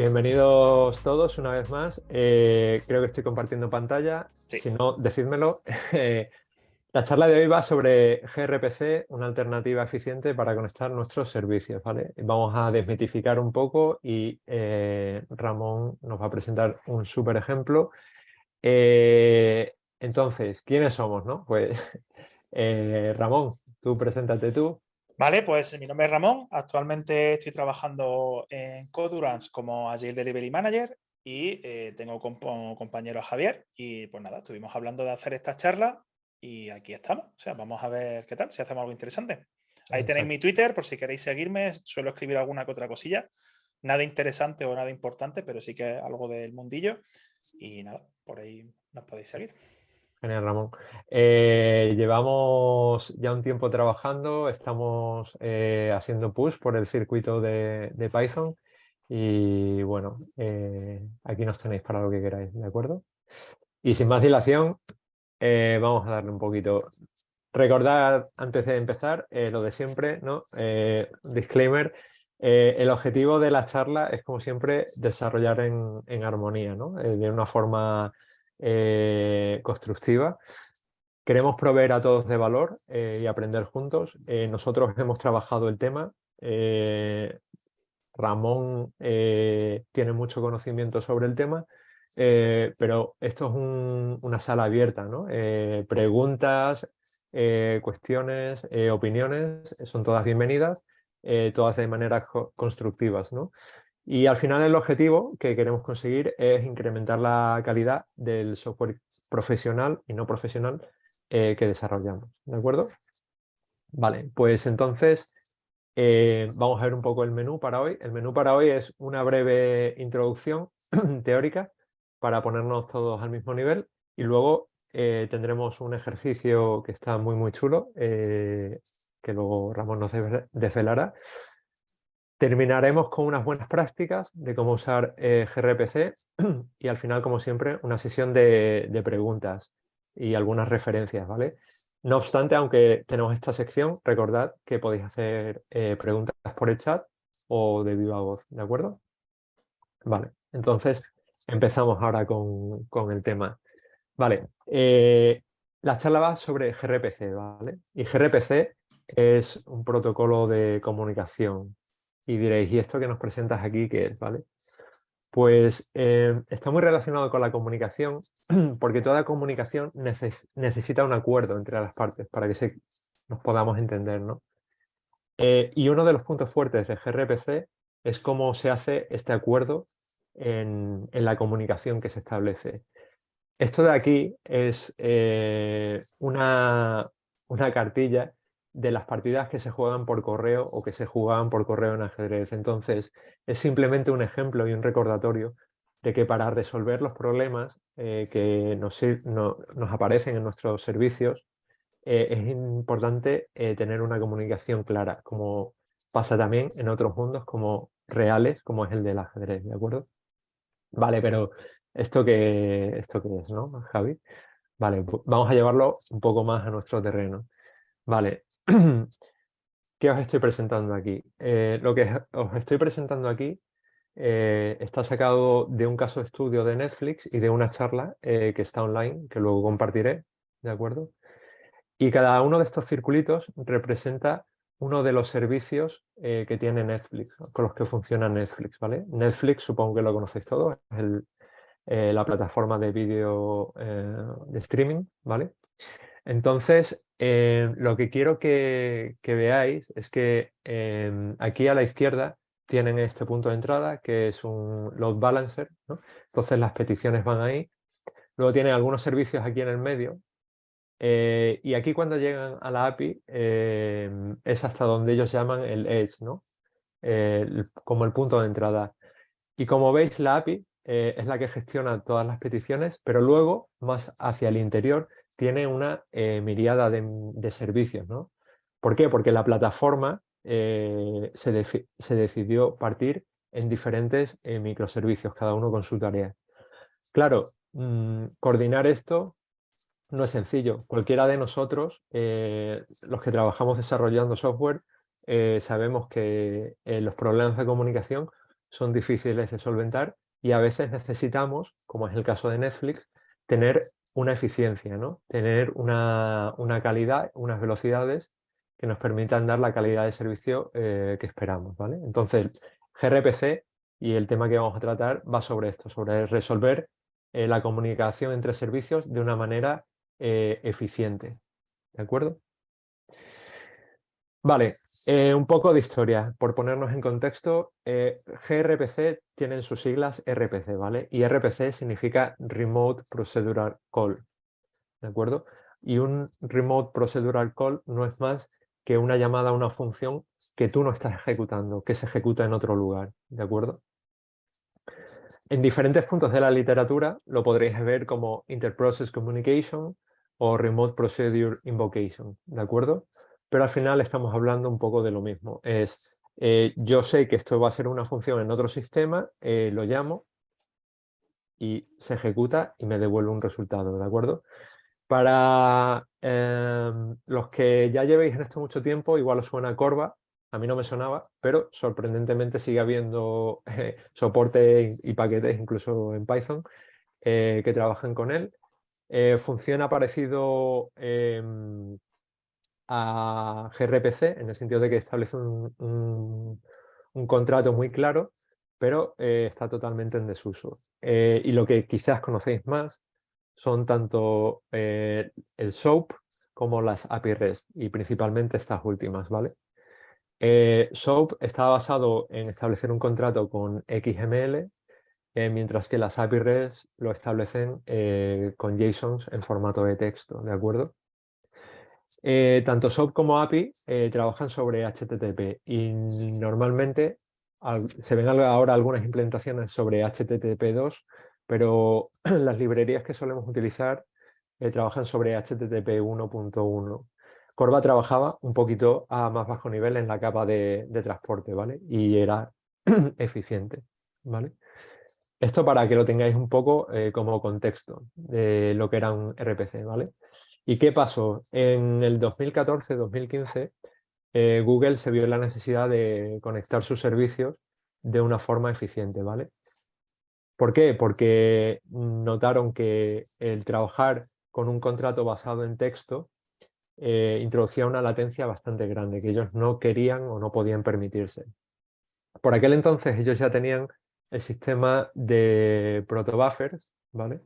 bienvenidos todos una vez más. Creo que estoy compartiendo pantalla. Sí, Si no, decídmelo. La charla de hoy va sobre gRPC, una alternativa eficiente para conectar nuestros servicios, ¿vale? Vamos a desmitificar un poco y Ramón nos va a presentar un súper ejemplo. Entonces, ¿quiénes somos, no? Pues Ramón, tú preséntate tú. vale, pues mi nombre es Ramón. Actualmente estoy trabajando en Codurance como Agile Delivery Manager y tengo como compañero a Javier. Y pues nada, estuvimos hablando de hacer esta charla y aquí estamos. O sea, vamos a ver qué tal, si hacemos algo interesante. Ahí tenéis mi Exacto. Twitter por si queréis seguirme. Suelo escribir alguna que otra cosilla. Nada interesante o nada importante, pero sí que algo del mundillo. Y nada, por ahí nos podéis seguir. Genial, Ramón. Llevamos ya un tiempo trabajando, estamos haciendo push por el circuito de Python y bueno, aquí nos tenéis para lo que queráis, ¿de acuerdo? Y sin más dilación, vamos a darle un poquito. Recordar antes de empezar lo de siempre, ¿no? Disclaimer. El objetivo de la charla es, como siempre, desarrollar en armonía, ¿no? De una forma constructiva. Queremos proveer a todos de valor y aprender juntos. Nosotros hemos trabajado el tema. Ramón tiene mucho conocimiento sobre el tema, pero esto es una sala abierta, ¿no? Preguntas, cuestiones, opiniones, son todas bienvenidas, todas de manera constructivas, ¿no? Y al final el objetivo que queremos conseguir es incrementar la calidad del software profesional y no profesional que desarrollamos, ¿de acuerdo? Vale, pues entonces vamos a ver un poco el menú para hoy. El menú para hoy es una breve introducción teórica para ponernos todos al mismo nivel y luego tendremos un ejercicio que está muy chulo que luego Ramón nos desvelará. Terminaremos con unas buenas prácticas de cómo usar gRPC y al final, como siempre, una sesión de preguntas y algunas referencias, ¿vale? No obstante, aunque tenemos esta sección, recordad que podéis hacer preguntas por el chat o de viva voz, ¿de acuerdo? Vale, entonces empezamos ahora con el tema. Vale, la charla va sobre gRPC, ¿vale? Y gRPC es un protocolo de comunicación. Y diréis, ¿y esto que nos presentas aquí qué es, vale? Pues está muy relacionado con la comunicación, porque toda comunicación necesita un acuerdo entre las partes para que nos podamos entender, ¿no? Y uno de los puntos fuertes de gRPC es cómo se hace este acuerdo en la comunicación que se establece. Esto de aquí es una cartilla de las partidas que se juegan por correo o que se jugaban por correo en ajedrez. Entonces, es simplemente un ejemplo y un recordatorio de que para resolver los problemas que nos aparecen en nuestros servicios, es importante tener una comunicación clara, como pasa también en otros mundos como reales, como es el del ajedrez, ¿de acuerdo? Vale, pero ¿esto qué es, no, Javi? Vale, vamos a llevarlo un poco más a nuestro terreno. Vale, ¿qué os estoy presentando aquí? Lo que os estoy presentando aquí está sacado de un caso de estudio de Netflix y de una charla que está online, que luego compartiré, ¿de acuerdo? Y cada uno de estos circulitos representa uno de los servicios que tiene Netflix, con los que funciona Netflix, ¿vale? Netflix, supongo que lo conocéis todos, es la plataforma de vídeo de streaming, ¿vale? Entonces, lo que quiero que veáis es que aquí a la izquierda tienen este punto de entrada, que es un load balancer, ¿no? Entonces las peticiones van ahí. Luego tiene algunos servicios aquí en el medio. Y aquí cuando llegan a la API es hasta donde ellos llaman el edge, ¿no? Como el punto de entrada. Y como veis, la API es la que gestiona todas las peticiones, pero luego, más hacia el interior, tiene una miríada de servicios, ¿no? ¿Por qué? Porque la plataforma se decidió partir en diferentes microservicios, cada uno con su tarea. Claro, coordinar esto no es sencillo. Cualquiera de nosotros, los que trabajamos desarrollando software, sabemos que los problemas de comunicación son difíciles de solventar y a veces necesitamos, como es el caso de Netflix, tener una eficiencia, ¿no? Tener una calidad, unas velocidades que nos permitan dar la calidad de servicio que esperamos, ¿vale? Entonces, gRPC y el tema que vamos a tratar va sobre esto, sobre resolver la comunicación entre servicios de una manera eficiente, ¿de acuerdo? Vale, un poco de historia, por ponernos en contexto, gRPC tienen sus siglas RPC, ¿vale? Y RPC significa Remote Procedural Call, ¿de acuerdo? Y un Remote Procedural Call no es más que una llamada a una función que tú no estás ejecutando, que se ejecuta en otro lugar, ¿de acuerdo? En diferentes puntos de la literatura lo podréis ver como Interprocess Communication o Remote Procedure Invocation, ¿de acuerdo? Pero al final estamos hablando un poco de lo mismo. Yo sé que esto va a ser una función en otro sistema, lo llamo y se ejecuta y me devuelve un resultado, ¿de acuerdo? Para los que ya llevéis en esto mucho tiempo, igual os suena Corba, a mí no me sonaba, pero sorprendentemente sigue habiendo soporte y paquetes, incluso en Python, que trabajan con él. Funciona parecido a gRPC, en el sentido de que establece un contrato muy claro, pero está totalmente en desuso. Y lo que quizás conocéis más son tanto el SOAP como las API REST, y principalmente estas últimas, ¿vale? SOAP está basado en establecer un contrato con XML, mientras que las API REST lo establecen con JSONs en formato de texto, ¿de acuerdo? Tanto SOAP como API trabajan sobre HTTP y normalmente se ven ahora algunas implementaciones sobre HTTP2, pero las librerías que solemos utilizar trabajan sobre HTTP 1.1. Corba trabajaba un poquito a más bajo nivel en la capa de transporte, ¿vale? Y era eficiente, ¿vale? Esto para que lo tengáis un poco como contexto de lo que era un RPC, ¿vale? ¿Y qué pasó? En el 2014-2015, Google se vio la necesidad de conectar sus servicios de una forma eficiente, ¿vale? ¿Por qué? Porque notaron que el trabajar con un contrato basado en texto introducía una latencia bastante grande que ellos no querían o no podían permitirse. Por aquel entonces ellos ya tenían el sistema de protobuffers, ¿vale?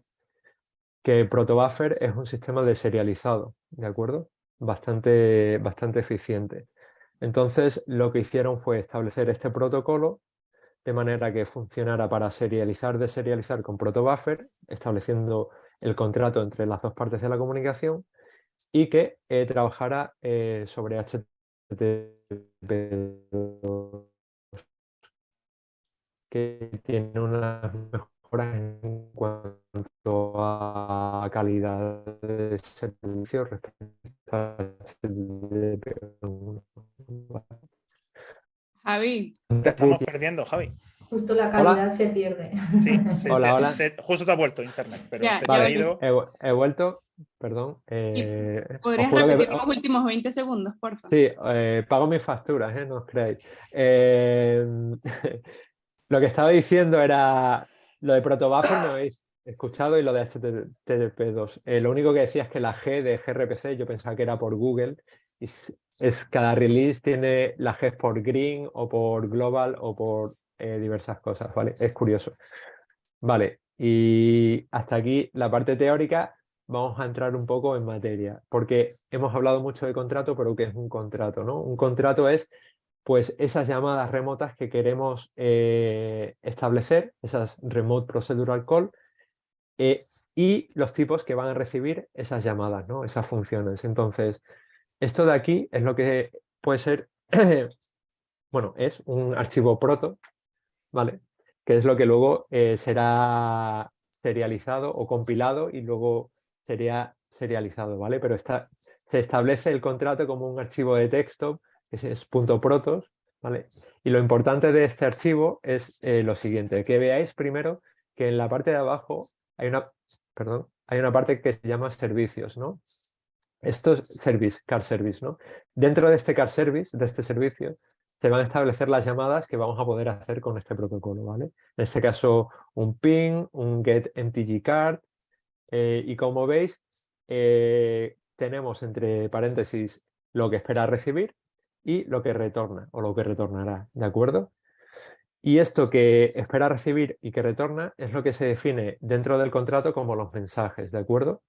Que protobuffer es un sistema de serializado, ¿de acuerdo? Bastante eficiente. Entonces lo que hicieron fue establecer este protocolo de manera que funcionara para serializar, deserializar con protobuffer, estableciendo el contrato entre las dos partes de la comunicación y que trabajara sobre HTTP, que tiene unas mejoras en cuanto a calidad de servicio respecto a HTTP. Javi, Te estamos perdiendo, Javi. Justo la Hola. calidad se pierde. Sí, Hola. justo te ha vuelto internet, pero Ya, se te ya ha Vale, ido. he vuelto, perdón. Sí, Os ¿podrías juro repetir que... los últimos 20 segundos, porfa? Sí, pago mis facturas, no os creáis. Eh, lo que estaba diciendo era lo de protobuffer, me habéis escuchado, y lo de HTTP2. Lo único que decía es que la G de gRPC yo pensaba que era por Google, y cada release tiene la G por Green o por Global o por diversas cosas, ¿vale? Es curioso. Vale, y hasta aquí la parte teórica. Vamos a entrar un poco en materia, porque hemos hablado mucho de contrato, pero ¿qué es un contrato, no? Un contrato es, pues, esas llamadas remotas que queremos establecer, esas Remote Procedural Call, eh, y los tipos que van a recibir esas llamadas, ¿no? Esas funciones. Entonces, esto de aquí es lo que puede ser, bueno, es un archivo proto, ¿vale? Que es lo que luego será serializado o compilado y luego sería serializado, ¿vale? Pero se establece el contrato como un archivo de texto, que es .protos, ¿vale? Y lo importante de este archivo es lo siguiente, que veáis primero que en la parte de abajo hay una parte que se llama servicios, ¿no? Esto es car service, ¿no? Dentro de este car service, de este servicio, se van a establecer las llamadas que vamos a poder hacer con este protocolo, ¿vale? En este caso, un ping, un getMTGCard, y como veis, tenemos entre paréntesis lo que espera recibir y lo que retorna o lo que retornará, ¿de acuerdo? Y esto que espera recibir y que retorna es lo que se define dentro del contrato como los mensajes, ¿de acuerdo?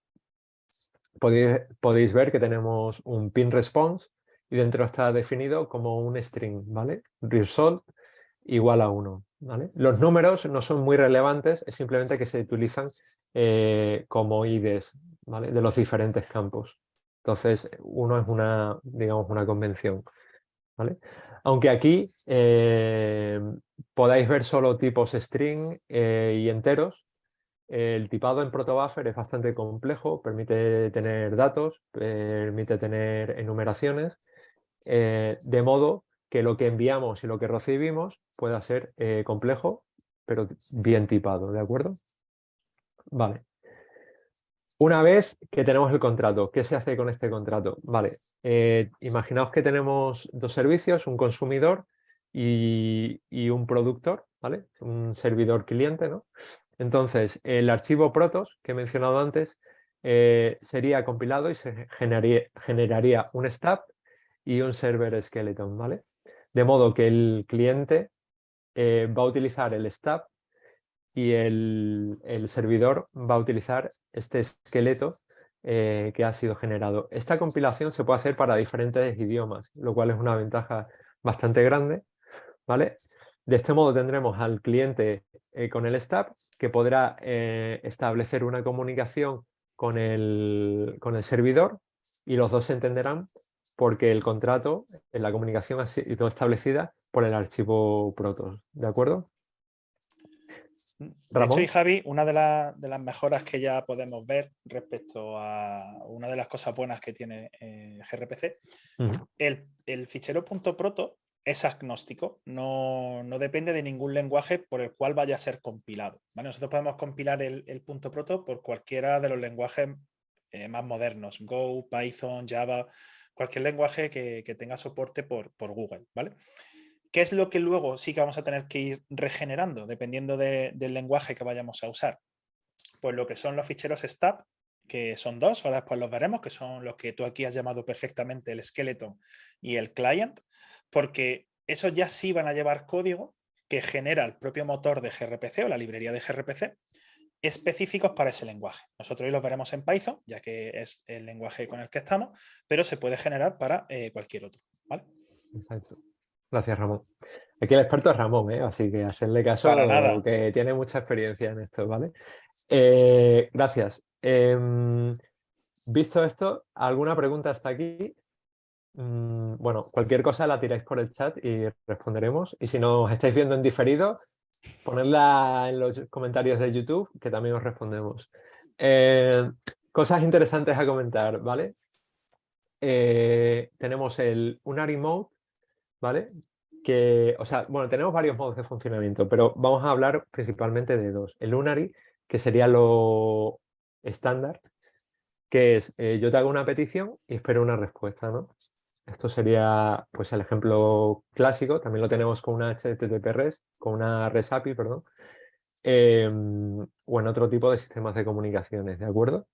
Podéis ver que tenemos un pin response y dentro está definido como un string, ¿vale? Result igual a 1, ¿vale? Los números no son muy relevantes, es simplemente que se utilizan como IDs, ¿vale? De los diferentes campos. Entonces, uno es una, digamos, una convención, ¿vale? Aunque aquí podáis ver solo tipos string y enteros, el tipado en protobuffer es bastante complejo, permite tener datos, permite tener enumeraciones, de modo que lo que enviamos y lo que recibimos pueda ser complejo, pero bien tipado, ¿de acuerdo? Vale. Una vez que tenemos el contrato, ¿qué se hace con este contrato? Vale, imaginaos que tenemos dos servicios, un consumidor y un productor, ¿vale? Un servidor cliente, ¿no? Entonces, el archivo protos que he mencionado antes sería compilado y se generaría un stub y un server skeleton, ¿vale? De modo que el cliente va a utilizar el stub y el servidor va a utilizar este esqueleto que ha sido generado. Esta compilación se puede hacer para diferentes idiomas, lo cual es una ventaja bastante grande, ¿vale? De este modo tendremos al cliente con el stub que podrá establecer una comunicación con el servidor y los dos se entenderán porque el contrato, la comunicación ha sido establecida por el archivo protos, ¿de acuerdo? De hecho, Ramón. y Javi, una de las mejoras que ya podemos ver respecto a una de las cosas buenas que tiene gRPC, el fichero .proto es agnóstico, no depende de ningún lenguaje por el cual vaya a ser compilado, ¿vale? Nosotros podemos compilar el .proto por cualquiera de los lenguajes más modernos, Go, Python, Java, cualquier lenguaje que tenga soporte por Google, ¿vale? ¿Qué es lo que luego sí que vamos a tener que ir regenerando dependiendo del lenguaje que vayamos a usar? Pues lo que son los ficheros stub, que son dos, ahora después los veremos, que son los que tú aquí has llamado perfectamente el skeleton y el client, porque esos ya sí van a llevar código que genera el propio motor de gRPC o la librería de gRPC específicos para ese lenguaje. Nosotros hoy los veremos en Python, ya que es el lenguaje con el que estamos, pero se puede generar para cualquier otro, ¿vale? Exacto. Gracias, Ramón. Aquí el experto es Ramón, así que hacerle caso, Para nada. que tiene mucha experiencia en esto, ¿vale? Gracias. Visto esto, ¿alguna pregunta hasta aquí? Bueno, cualquier cosa la tiráis por el chat y responderemos. Y si nos estáis viendo en diferido, ponedla en los comentarios de YouTube, que también os respondemos. Cosas interesantes a comentar, ¿vale? Tenemos el Unary Mode, ¿vale? O sea, bueno, tenemos varios modos de funcionamiento, pero vamos a hablar principalmente de dos. El Unary, que sería lo estándar, que es yo te hago una petición y espero una respuesta, ¿no? Esto sería pues el ejemplo clásico, también lo tenemos con una HTTP REST, con una REST API, perdón, o en otro tipo de sistemas de comunicaciones, ¿de acuerdo?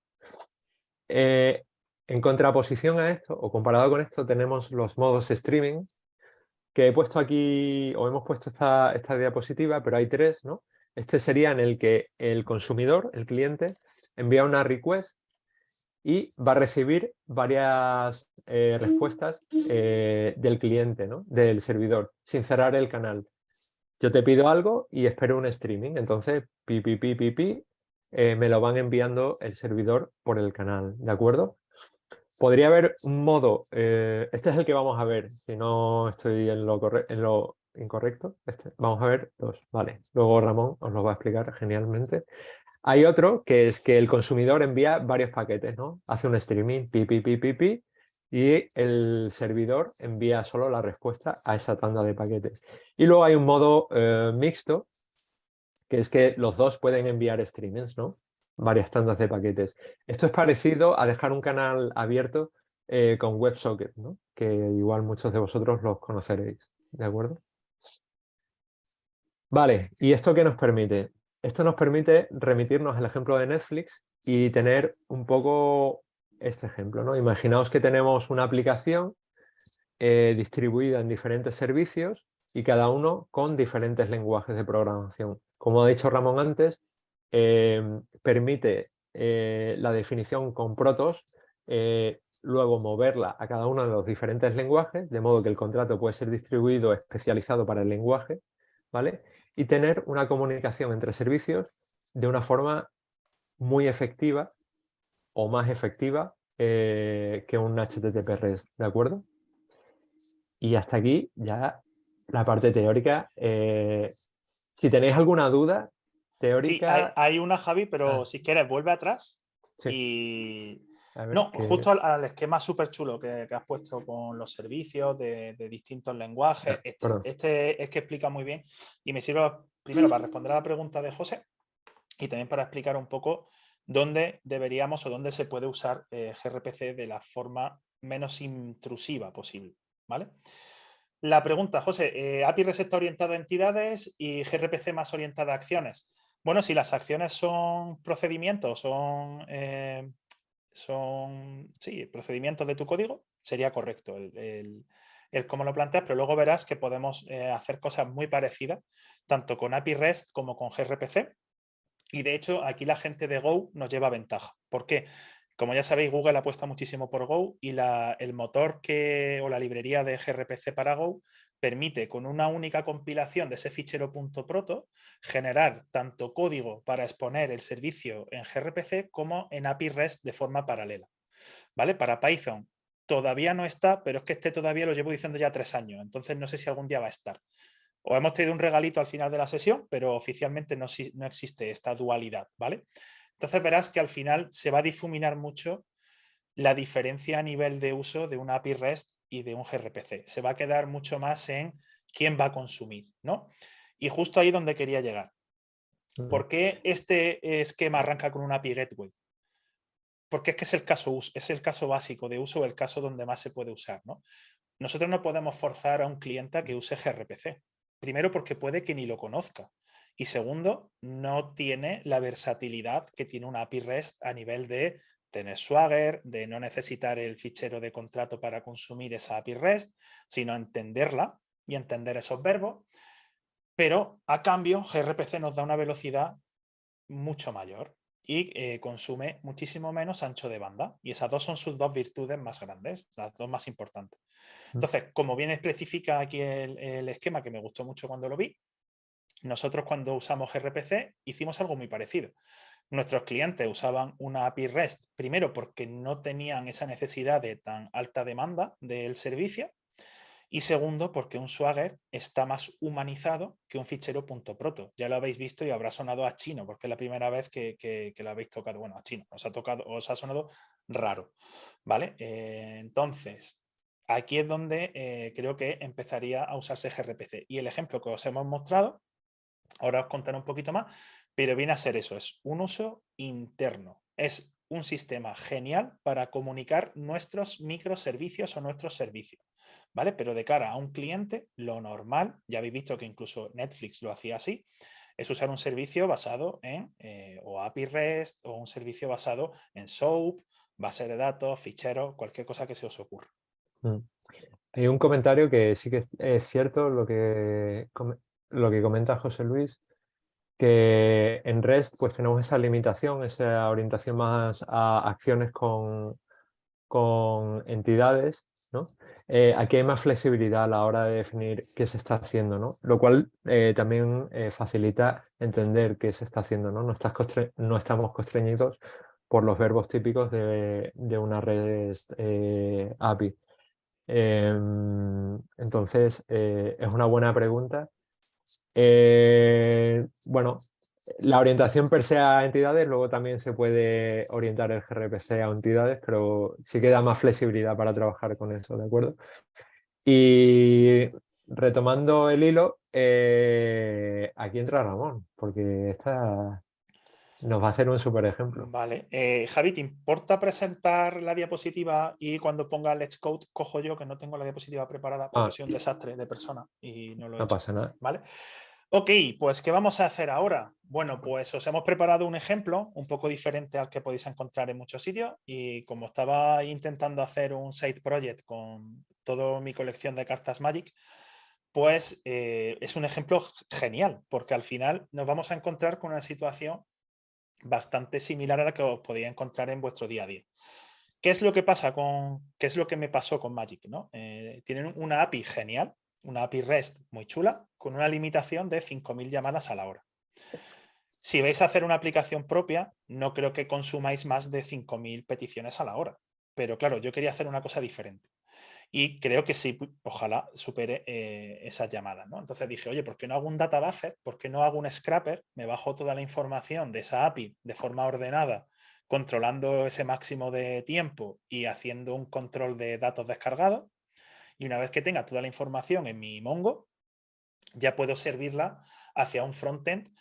En contraposición a esto, o comparado con esto, tenemos los modos streaming, que he puesto aquí, o hemos puesto esta diapositiva, pero hay tres, ¿no? Este sería en el que el consumidor, el cliente, envía una request y va a recibir varias respuestas del cliente, ¿no? Del servidor, sin cerrar el canal. Yo te pido algo y espero un streaming, entonces me lo van enviando el servidor por el canal, ¿de acuerdo? Podría haber un modo, este es el que vamos a ver, si no estoy en lo incorrecto, vamos a ver dos, vale, luego Ramón os lo va a explicar genialmente. Hay otro que es que el consumidor envía varios paquetes, ¿no? Hace un streaming, y el servidor envía solo la respuesta a esa tanda de paquetes. Y luego hay un modo mixto, que es que los dos pueden enviar streamings, ¿no? Varias tandas de paquetes. Esto es parecido a dejar un canal abierto con WebSocket, ¿no? Que igual muchos de vosotros los conoceréis. ¿de acuerdo? Vale, ¿y esto qué nos permite? Esto nos permite remitirnos al ejemplo de Netflix y tener un poco este ejemplo, ¿no? Imaginaos que tenemos una aplicación distribuida en diferentes servicios y cada uno con diferentes lenguajes de programación. Como ha dicho Ramón antes, permite la definición con protos, luego moverla a cada uno de los diferentes lenguajes, de modo que el contrato puede ser distribuido especializado para el lenguaje, ¿vale? Y tener una comunicación entre servicios de una forma muy efectiva o más efectiva que un HTTP REST, ¿de acuerdo? Y hasta aquí ya la parte teórica. Si tenéis alguna duda Sí, teórica... hay una, Javi, pero si quieres, vuelve atrás Sí, y... a ver, No, justo al esquema súper chulo que has puesto con los servicios de distintos lenguajes. perdón. Este es que explica muy bien y me sirve primero para responder a la pregunta de José y también para explicar un poco dónde deberíamos o dónde se puede usar gRPC de la forma menos intrusiva posible, ¿vale? La pregunta, José, ¿API REST está orientada a entidades y gRPC más orientada a acciones? Bueno, si las acciones son procedimientos, son sí, procedimientos de tu código, sería correcto el cómo lo planteas, pero luego verás que podemos hacer cosas muy parecidas, tanto con API REST como con gRPC. Y de hecho, aquí la gente de Go nos lleva ventaja. ¿Por qué? Como ya sabéis, Google apuesta muchísimo por Go y el motor o la librería de gRPC para Go permite con una única compilación de ese fichero .proto generar tanto código para exponer el servicio en gRPC como en API REST de forma paralela. ¿Vale? Para Python todavía no está, pero es que este todavía lo llevo diciendo ya 3 años, entonces no sé si algún día va a estar. O hemos tenido un regalito al final de la sesión, pero oficialmente no existe esta dualidad, ¿vale? Entonces verás que al final se va a difuminar mucho la diferencia a nivel de uso de un API REST y de un gRPC. Se va a quedar mucho más en quién va a consumir, ¿no? Y justo ahí es donde quería llegar. ¿Por qué este esquema arranca con un API Gateway? Porque es que es el caso básico de uso o el caso donde más se puede usar, ¿no? Nosotros no podemos forzar a un cliente a que use gRPC. Primero, porque puede que ni lo conozca. Y segundo, no tiene la versatilidad que tiene una API REST a nivel de tener Swagger, de no necesitar el fichero de contrato para consumir esa API REST, sino entenderla y entender esos verbos. Pero a cambio, gRPC nos da una velocidad mucho mayor y consume muchísimo menos ancho de banda. Y esas dos son sus dos virtudes más grandes, las dos más importantes. Entonces, como bien especifica aquí el esquema, que me gustó mucho cuando lo vi, nosotros cuando usamos gRPC hicimos algo muy parecido. Nuestros clientes usaban una API REST, primero porque no tenían esa necesidad de tan alta demanda del servicio, y segundo, porque un Swagger está más humanizado que un fichero .proto. Ya lo habéis visto y habrá sonado a chino, porque es la primera vez que lo habéis tocado. Bueno, a chino, os ha sonado raro. ¿Vale? Entonces, aquí es donde creo que empezaría a usarse gRPC. Y el ejemplo que os hemos mostrado, ahora os contaré un poquito más, pero viene a ser eso, es un uso interno. Es un sistema genial para comunicar nuestros microservicios o nuestros servicios, ¿vale? Pero de cara a un cliente, lo normal, ya habéis visto que incluso Netflix lo hacía así, es usar un servicio basado en o API REST o un servicio basado en SOAP, base de datos, ficheros, cualquier cosa que se os ocurra. Hay un comentario que sí que es cierto lo que comenta José Luis, que en REST pues tenemos esa limitación, esa orientación más a acciones con entidades, ¿no? Aquí hay más flexibilidad a la hora de definir qué se está haciendo, ¿no? Lo cual también facilita entender qué se está haciendo, ¿no? No estamos constreñidos por los verbos típicos de una REST API. Entonces, es una buena pregunta. Bueno, la orientación per se a entidades, luego también se puede orientar el gRPC a entidades, pero sí que da más flexibilidad para trabajar con eso, ¿de acuerdo? Y retomando el hilo, aquí entra Ramón, porque está... nos va a ser un súper ejemplo. Vale. Javi, ¿te importa presentar la diapositiva y cuando ponga Let's Code cojo yo, que no tengo la diapositiva preparada porque soy un desastre de persona y no lo he No hecho? pasa nada. ¿Vale? Ok, pues ¿qué vamos a hacer ahora? Bueno, pues os hemos preparado un ejemplo un poco diferente al que podéis encontrar en muchos sitios y como estaba intentando hacer un side project con toda mi colección de cartas Magic, pues es un ejemplo genial porque al final nos vamos a encontrar con una situación bastante similar a la que os podéis encontrar en vuestro día a día. ¿Qué es lo que pasa qué es lo que me pasó con Magic? ¿No? Tienen una API genial, una API REST muy chula, con una limitación de 5.000 llamadas a la hora. Si vais a hacer una aplicación propia, no creo que consumáis más de 5.000 peticiones a la hora. Pero claro, yo quería hacer una cosa diferente. Y creo que sí, ojalá supere esas llamadas, ¿no? Entonces dije, oye, ¿por qué no hago un database? ¿Por qué no hago un scraper? Me bajo toda la información de esa API de forma ordenada, controlando ese máximo de tiempo y haciendo un control de datos descargados. Y una vez que tenga toda la información en mi Mongo, ya puedo servirla hacia un frontend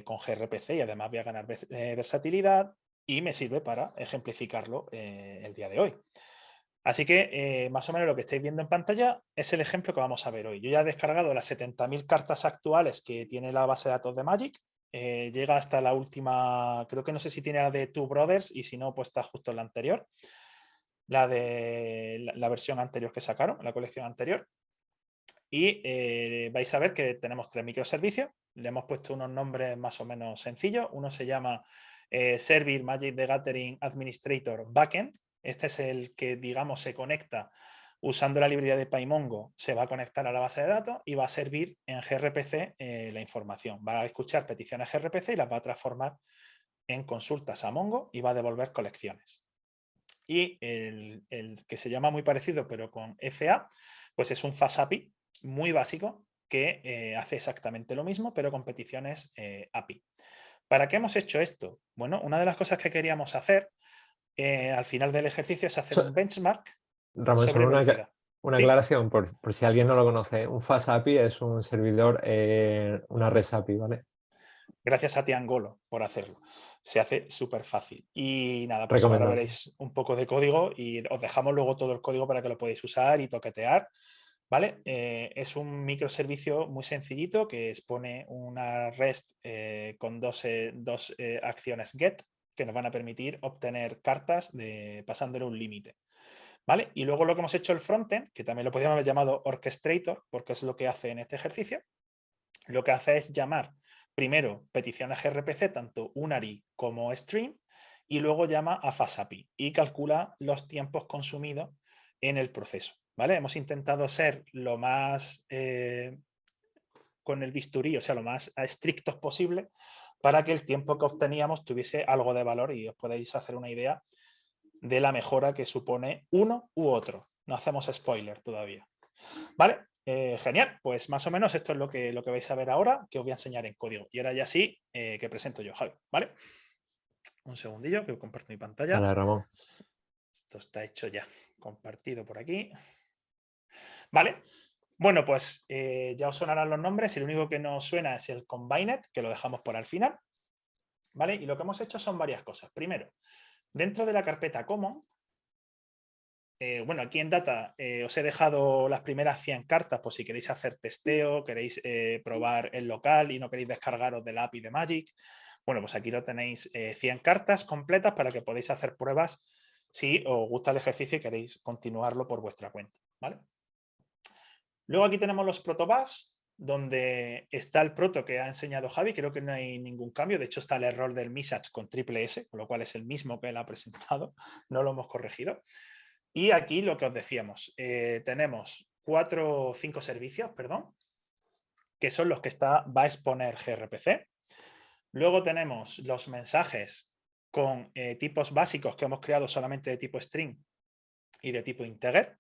con gRPC y además voy a ganar versatilidad y me sirve para ejemplificarlo el día de hoy. Así que más o menos lo que estáis viendo en pantalla es el ejemplo que vamos a ver hoy. Yo ya he descargado las 70.000 cartas actuales que tiene la base de datos de Magic. Llega hasta la última, creo que no sé si tiene la de Two Brothers y si no, pues está justo en la anterior. La de la versión anterior que sacaron, la colección anterior. Y vais a ver que tenemos 3 microservicios. Le hemos puesto unos nombres más o menos sencillos. Uno se llama Servir Magic the Gathering Administrator Backend. Este es el que, digamos, se conecta usando la librería de PyMongo. Se va a conectar a la base de datos y va a servir en gRPC la información. Va a escuchar peticiones gRPC y las va a transformar en consultas a Mongo y va a devolver colecciones. Y el que se llama muy parecido, pero con FA, pues es un Fast API muy básico que hace exactamente lo mismo, pero con peticiones API. ¿Para qué hemos hecho esto? Bueno, una de las cosas que queríamos hacer al final del ejercicio es hacer un benchmark Ramón, sobre solo velocidad. una ¿Sí? aclaración, por si alguien no lo conoce. Un Fast API es un servidor, una REST API, ¿vale? Gracias a Tiangolo por hacerlo. Se hace súper fácil. Y nada, pues ahora Recomendado. veréis un poco de código y os dejamos luego todo el código para que lo podáis usar y toquetear. ¿Vale? Es un microservicio muy sencillito que expone una REST con dos acciones GET que nos van a permitir obtener cartas pasándole un límite. ¿Vale? Y luego lo que hemos hecho el frontend, que también lo podríamos haber llamado orchestrator, porque es lo que hace en este ejercicio, lo que hace es llamar primero peticiones gRPC, tanto unary como stream, y luego llama a FastAPI y calcula los tiempos consumidos en el proceso. ¿Vale? Hemos intentado ser lo más con el bisturí, o sea, lo más estrictos posible para que el tiempo que obteníamos tuviese algo de valor y os podéis hacer una idea de la mejora que supone uno u otro. No hacemos spoiler todavía. ¿Vale? Genial, pues más o menos esto es lo que vais a ver ahora, que os voy a enseñar en código. Y ahora ya sí, que presento yo, Javi, ¿vale? Un segundillo, que comparto mi pantalla. Vale, Ramón. Esto está hecho ya, compartido por aquí. ¿Vale? Bueno, pues ya os sonarán los nombres y lo único que nos suena es el Combined, que lo dejamos por al final. ¿Vale? Y lo que hemos hecho son varias cosas. Primero, dentro de la carpeta Common, bueno, aquí en Data os he dejado las primeras 100 cartas por si queréis hacer testeo, queréis probar el local y no queréis descargaros del API de Magic. Bueno, pues aquí lo tenéis 100 cartas completas para que podáis hacer pruebas si os gusta el ejercicio y queréis continuarlo por vuestra cuenta. ¿Vale? Luego aquí tenemos los protobufs, donde está el proto que ha enseñado Javi, creo que no hay ningún cambio, de hecho está el error del message con triple S, con lo cual es el mismo que él ha presentado, no lo hemos corregido. Y aquí lo que os decíamos, tenemos 4 o 5 servicios, perdón, que son los que va a exponer gRPC. Luego tenemos los mensajes con tipos básicos que hemos creado solamente de tipo string y de tipo integer,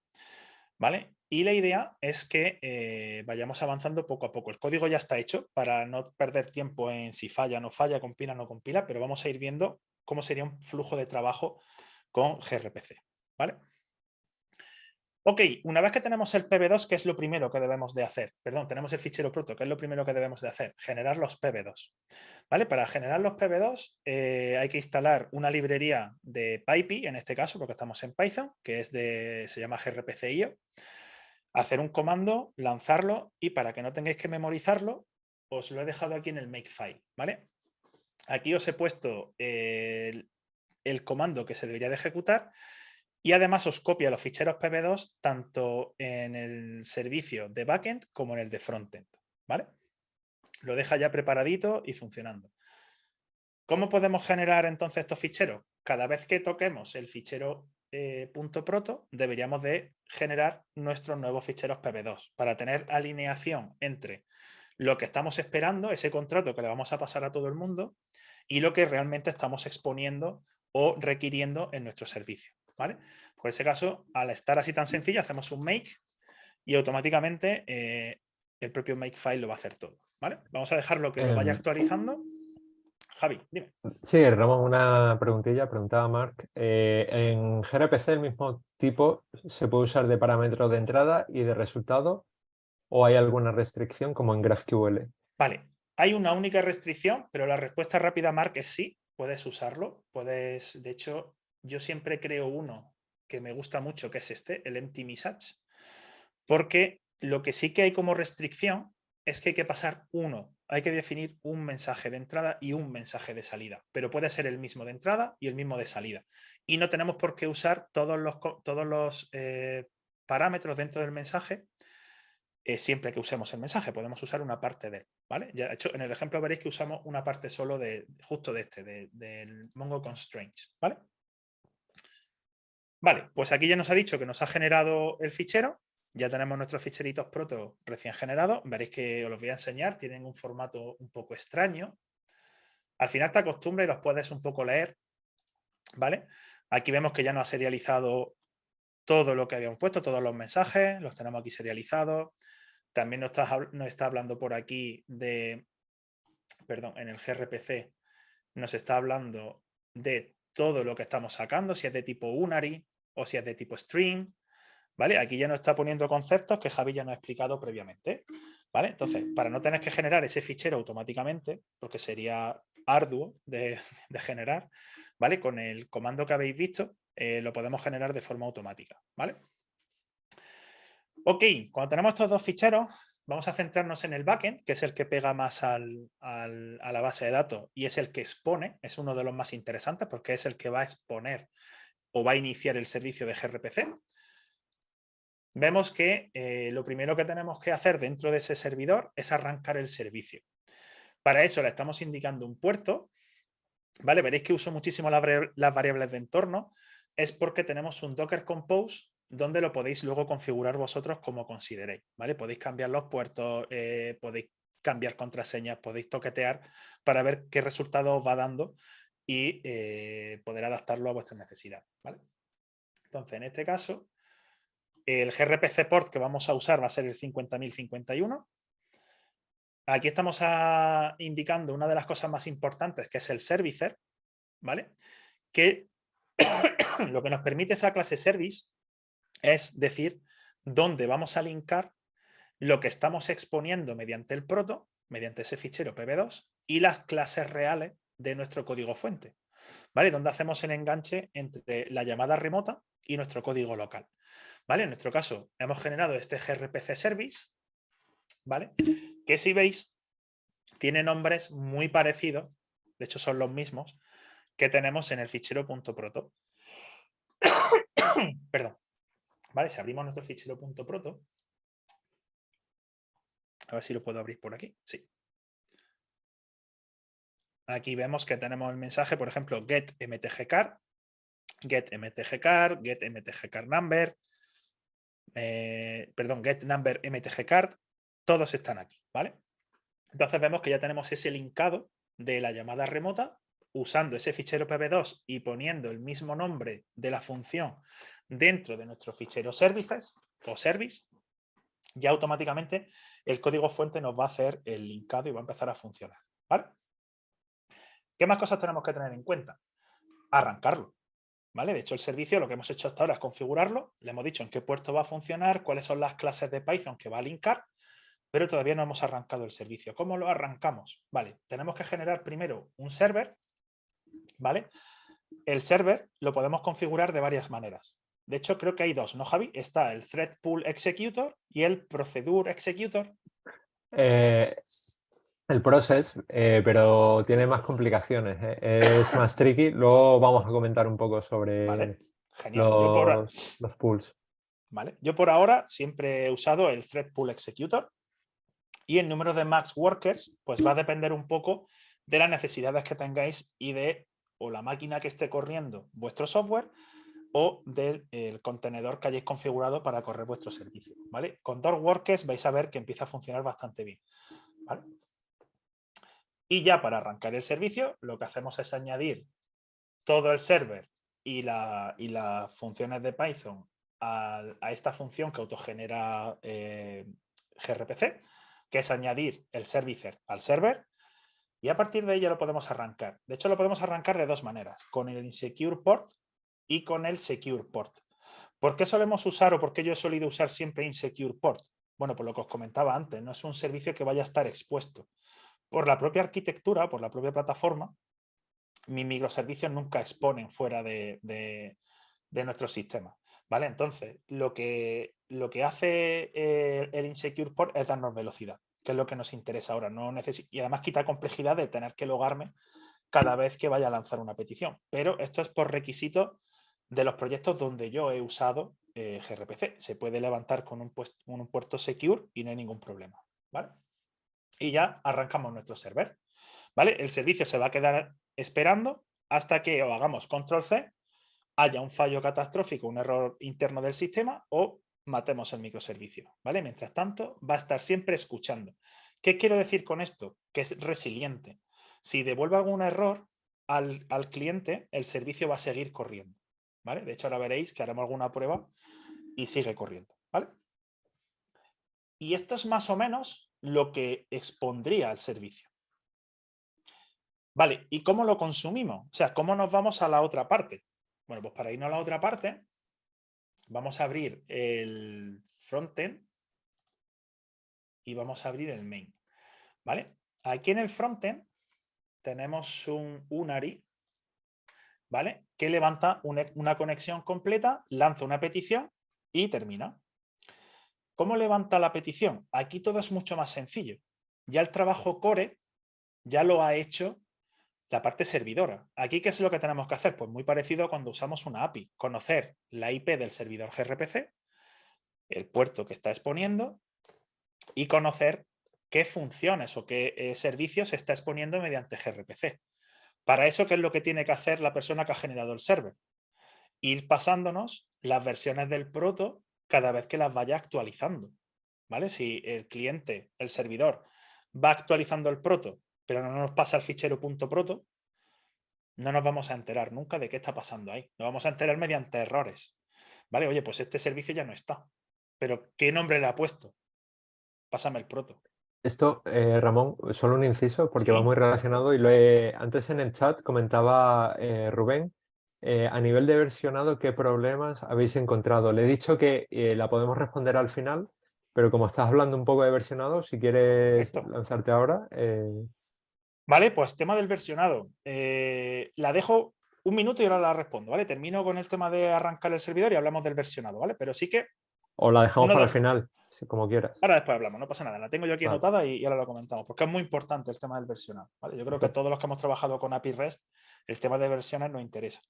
¿vale? Y la idea es que vayamos avanzando poco a poco. El código ya está hecho para no perder tiempo en si falla o no falla, compila o no compila, pero vamos a ir viendo cómo sería un flujo de trabajo con gRPC, ¿vale? Ok, una vez que tenemos el PB2, ¿qué es lo primero que debemos de hacer? Perdón, tenemos el fichero proto, ¿qué es lo primero que debemos de hacer? Generar los PB2. ¿Vale? Para generar los PB2 hay que instalar una librería de PyPy, en este caso, porque estamos en Python, que es se llama grpc.io. Hacer un comando, lanzarlo, y para que no tengáis que memorizarlo, os lo he dejado aquí en el makefile, ¿vale? Aquí os he puesto el comando que se debería de ejecutar. Y además os copia los ficheros PB2 tanto en el servicio de backend como en el de frontend, ¿vale? Lo deja ya preparadito y funcionando. ¿Cómo podemos generar entonces estos ficheros? Cada vez que toquemos el fichero .proto, deberíamos de generar nuestros nuevos ficheros PB2 para tener alineación entre lo que estamos esperando, ese contrato que le vamos a pasar a todo el mundo, y lo que realmente estamos exponiendo o requiriendo en nuestro servicio, ¿vale? Por ese caso, al estar así tan sencillo, hacemos un make y automáticamente el propio makefile lo va a hacer todo, ¿vale? Vamos a dejarlo que lo vaya actualizando. Javi, dime. Sí, Ramón, una preguntilla, preguntaba Marc. ¿En gRPC el mismo tipo se puede usar de parámetro de entrada y de resultado o hay alguna restricción como en GraphQL? Vale, hay una única restricción, pero la respuesta rápida, Marc, es sí, puedes usarlo. Puedes, de hecho, yo siempre creo uno que me gusta mucho, que es este, el empty message, porque lo que sí que hay como restricción es que hay que pasar hay que definir un mensaje de entrada y un mensaje de salida, pero puede ser el mismo de entrada y el mismo de salida. Y no tenemos por qué usar todos los parámetros dentro del mensaje siempre que usemos el mensaje. Podemos usar una parte de él, ¿vale? Ya, de hecho, en el ejemplo veréis que usamos una parte solo justo del Mongo Constraints, ¿vale? Vale, pues aquí ya nos ha dicho que nos ha generado el fichero. Ya tenemos nuestros ficheritos proto recién generados. Veréis que os los voy a enseñar. Tienen un formato un poco extraño. Al final te acostumbras y los puedes un poco leer, ¿vale? Aquí vemos que ya nos ha serializado todo lo que habíamos puesto, todos los mensajes. Los tenemos aquí serializados. También nos está hablando por aquí perdón, en el gRPC nos está hablando de todo lo que estamos sacando, si es de tipo unary o si es de tipo string, ¿vale? Aquí ya nos está poniendo conceptos que Javi ya nos ha explicado previamente, ¿vale? Entonces, para no tener que generar ese fichero automáticamente, porque sería arduo de generar, ¿vale? Con el comando que habéis visto, lo podemos generar de forma automática, ¿vale? Ok, cuando tenemos estos dos ficheros, vamos a centrarnos en el backend, que es el que pega más a la base de datos y es el que expone, es uno de los más interesantes porque es el que va a exponer o va a iniciar el servicio de gRPC. Vemos que lo primero que tenemos que hacer dentro de ese servidor es arrancar el servicio. Para eso le estamos indicando un puerto, ¿vale? Veréis que uso muchísimo las variables de entorno, es porque tenemos un Docker Compose donde lo podéis luego configurar vosotros como consideréis, ¿vale? Podéis cambiar los puertos, podéis cambiar contraseñas, podéis toquetear para ver qué resultado os va dando y poder adaptarlo a vuestras necesidades, ¿vale? Entonces, en este caso, el gRPC port que vamos a usar va a ser el 50.051. Aquí estamos indicando una de las cosas más importantes, que es el servicer, ¿vale? Que lo que nos permite esa clase service es decir dónde vamos a linkar lo que estamos exponiendo mediante el proto, mediante ese fichero pb2 y las clases reales de nuestro código fuente, ¿vale? Donde hacemos el enganche entre la llamada remota y nuestro código local, ¿vale? En nuestro caso hemos generado este gRPC service, ¿vale? Que si veis tiene nombres muy parecidos, de hecho son los mismos que tenemos en el fichero .proto. Perdón. Vale, si abrimos nuestro fichero .proto, a ver si lo puedo abrir por aquí. Sí. Aquí vemos que tenemos el mensaje, por ejemplo, get mtgcar, get mtgcar, get mtgcar number, perdón, get number mtgcard, todos están aquí, ¿vale? Entonces vemos que ya tenemos ese linkado de la llamada remota usando ese fichero pb2 y poniendo el mismo nombre de la función dentro de nuestro fichero services o service, ya automáticamente el código fuente nos va a hacer el linkado y va a empezar a funcionar, ¿vale? ¿Qué más cosas tenemos que tener en cuenta? Arrancarlo. ¿vale? De hecho, el servicio lo que hemos hecho hasta ahora es configurarlo, le hemos dicho en qué puerto va a funcionar, cuáles son las clases de Python que va a linkar, pero todavía no hemos arrancado el servicio. ¿Cómo lo arrancamos? Vale, tenemos que generar primero un server, ¿vale? El server lo podemos configurar de varias maneras. De hecho, creo que hay dos, ¿no, Javi? Está el Thread Pool Executor y el Procedure Executor. Eh, el process, pero tiene más complicaciones, es más tricky. Luego vamos a comentar un poco sobre Vale, genial. Yo los pools. ¿vale? Yo por ahora siempre he usado el Thread Pool Executor y el número de max workers pues va a depender un poco de las necesidades que tengáis y de o la máquina que esté corriendo vuestro software o del contenedor que hayáis configurado para correr vuestro servicio, ¿vale? Con 2 workers vais a ver que empieza a funcionar bastante bien, ¿vale? Y ya para arrancar el servicio lo que hacemos es añadir todo el server y las funciones de Python a esta función que autogenera gRPC, que es añadir el servicer al server, y a partir de ahí ya lo podemos arrancar. De hecho, lo podemos arrancar de dos maneras, con el insecure port y con el secure port. ¿Por qué solemos usar o por qué yo he solido usar siempre insecure port? Bueno, por lo que os comentaba antes, no es un servicio que vaya a estar expuesto. Por la propia arquitectura, por la propia plataforma, mis microservicios nunca exponen fuera de nuestro sistema, ¿vale? Entonces, lo que hace el insecure port es darnos velocidad, que es lo que nos interesa ahora. Y además quita complejidad de tener que logarme cada vez que vaya a lanzar una petición. Pero esto es por requisito de los proyectos donde yo he usado gRPC. Se puede levantar con un puerto secure y no hay ningún problema, ¿vale? Y ya arrancamos nuestro server, ¿vale? El servicio se va a quedar esperando hasta que o hagamos control C, haya un fallo catastrófico, un error interno del sistema o matemos el microservicio, ¿vale? Mientras tanto, va a estar siempre escuchando. ¿Qué quiero decir con esto? Que es resiliente. Si devuelve algún error al cliente, el servicio va a seguir corriendo, ¿vale? De hecho, ahora veréis que haremos alguna prueba y sigue corriendo, ¿vale? Y esto es más o menos lo que expondría al servicio. Vale, ¿y cómo lo consumimos? O sea, ¿cómo nos vamos a la otra parte? Bueno, pues para irnos a la otra parte, vamos a abrir el frontend y vamos a abrir el main, ¿vale? Aquí en el frontend tenemos un UNARI, ¿vale? Que levanta una conexión completa, lanza una petición y termina. ¿Cómo levanta la petición? Aquí todo es mucho más sencillo. Ya el trabajo core ya lo ha hecho la parte servidora. Aquí, ¿qué es lo que tenemos que hacer? Pues muy parecido a cuando usamos una API. Conocer la IP del servidor gRPC, el puerto que está exponiendo y conocer qué funciones o qué servicios está exponiendo mediante gRPC. Para eso, ¿qué es lo que tiene que hacer la persona que ha generado el server? Ir pasándonos las versiones del proto cada vez que las vaya actualizando, ¿vale? Si el cliente, el servidor, va actualizando el proto, pero no nos pasa el fichero .proto, no nos vamos a enterar nunca de qué está pasando ahí. Nos vamos a enterar mediante errores. ¿Vale? Oye, pues este servicio ya no está. ¿Pero qué nombre le ha puesto? Pásame el proto. Esto, Ramón, solo un inciso porque va Sí. muy relacionado y antes en el chat comentaba Rubén, a nivel de versionado, ¿qué problemas habéis encontrado? Le he dicho que la podemos responder al final, pero como estás hablando un poco de versionado, si quieres Correcto. lanzarte ahora. Vale, pues tema del versionado. La dejo un minuto y ahora la respondo, ¿vale? Termino con el tema de arrancar el servidor y hablamos del versionado, ¿vale? Pero sí que O la dejamos uno para de... el final, como quieras. Ahora después hablamos, no pasa nada. La tengo yo aquí Vale, anotada y ahora lo comentamos, porque es muy importante el tema del versionado, ¿vale? Yo creo que perfecto. todos los que hemos trabajado con API REST, el tema de versiones nos interesa.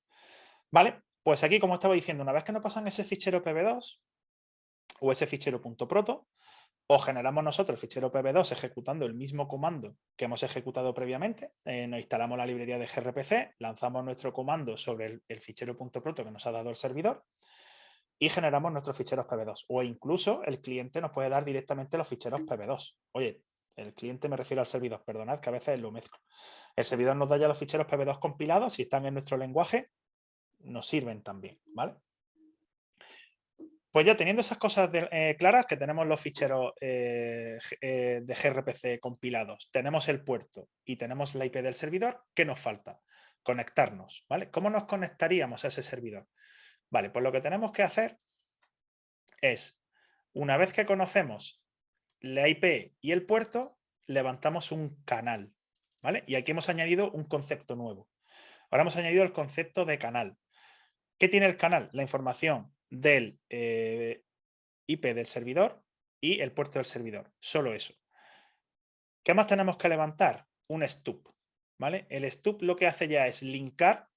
Vale, pues aquí, como estaba diciendo, una vez que nos pasan ese fichero pb2 o ese fichero .proto, o generamos nosotros el fichero pb2 ejecutando el mismo comando que hemos ejecutado previamente, nos instalamos la librería de gRPC, lanzamos nuestro comando sobre el fichero .proto que nos ha dado el servidor y generamos nuestros ficheros pb2. O incluso el cliente nos puede dar directamente los ficheros pb2. Oye, el cliente me refiero al servidor, perdonad que a veces lo mezclo. El servidor nos da ya los ficheros pb2 compilados, si están en nuestro lenguaje, nos sirven también, ¿vale? Pues ya teniendo esas cosas claras, que tenemos los ficheros de gRPC compilados, tenemos el puerto y tenemos la IP del servidor, ¿qué nos falta? conectarnos, ¿vale? ¿Cómo nos conectaríamos a ese servidor? Vale, pues lo que tenemos que hacer es, una vez que conocemos la IP y el puerto, levantamos un canal, ¿vale? Y aquí hemos añadido un concepto nuevo. Ahora hemos añadido el concepto de canal. ¿Qué tiene el canal? La información del IP del servidor y el puerto del servidor. Solo eso. ¿Qué más tenemos que levantar? Un stub, ¿vale? El stub lo que hace ya es linkar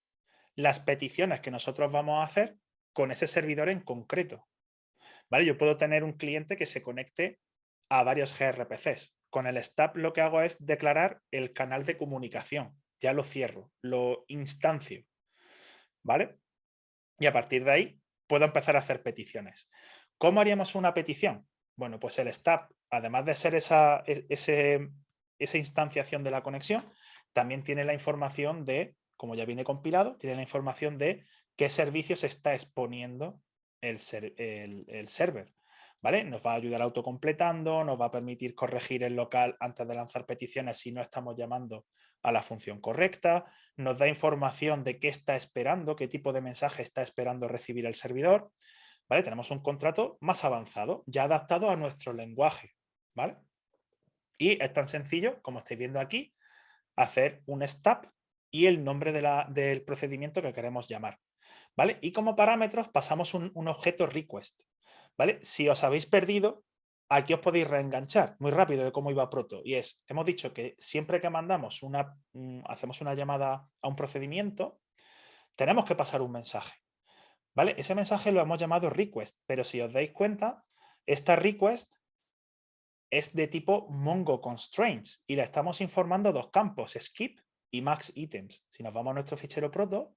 las peticiones que nosotros vamos a hacer con ese servidor en concreto, ¿vale? Yo puedo tener un cliente que se conecte a varios gRPCs. Con el stub lo que hago es declarar el canal de comunicación. Ya lo cierro, lo instancio, ¿vale? Y a partir de ahí puedo empezar a hacer peticiones. ¿Cómo haríamos una petición? Bueno, pues el stub, además de ser esa instanciación de la conexión, también tiene la información de, como ya viene compilado, tiene la información de qué servicios está exponiendo el server, ¿vale? Nos va a ayudar autocompletando, nos va a permitir corregir el local antes de lanzar peticiones si no estamos llamando a la función correcta, nos da información de qué está esperando, qué tipo de mensaje está esperando recibir el servidor, ¿vale? Tenemos un contrato más avanzado, ya adaptado a nuestro lenguaje, ¿vale? Y es tan sencillo, como estáis viendo aquí, hacer un stub y el nombre del procedimiento que queremos llamar, ¿vale? Y como parámetros pasamos un objeto request, ¿vale? Si os habéis perdido, aquí os podéis reenganchar muy rápido de cómo iba Proto. Y es, hemos dicho que siempre que mandamos hacemos una llamada a un procedimiento, tenemos que pasar un mensaje, ¿vale? Ese mensaje lo hemos llamado request, pero si os dais cuenta, esta request es de tipo Mongo Constraints y le estamos informando dos campos, skip y max items. Si nos vamos a nuestro fichero proto,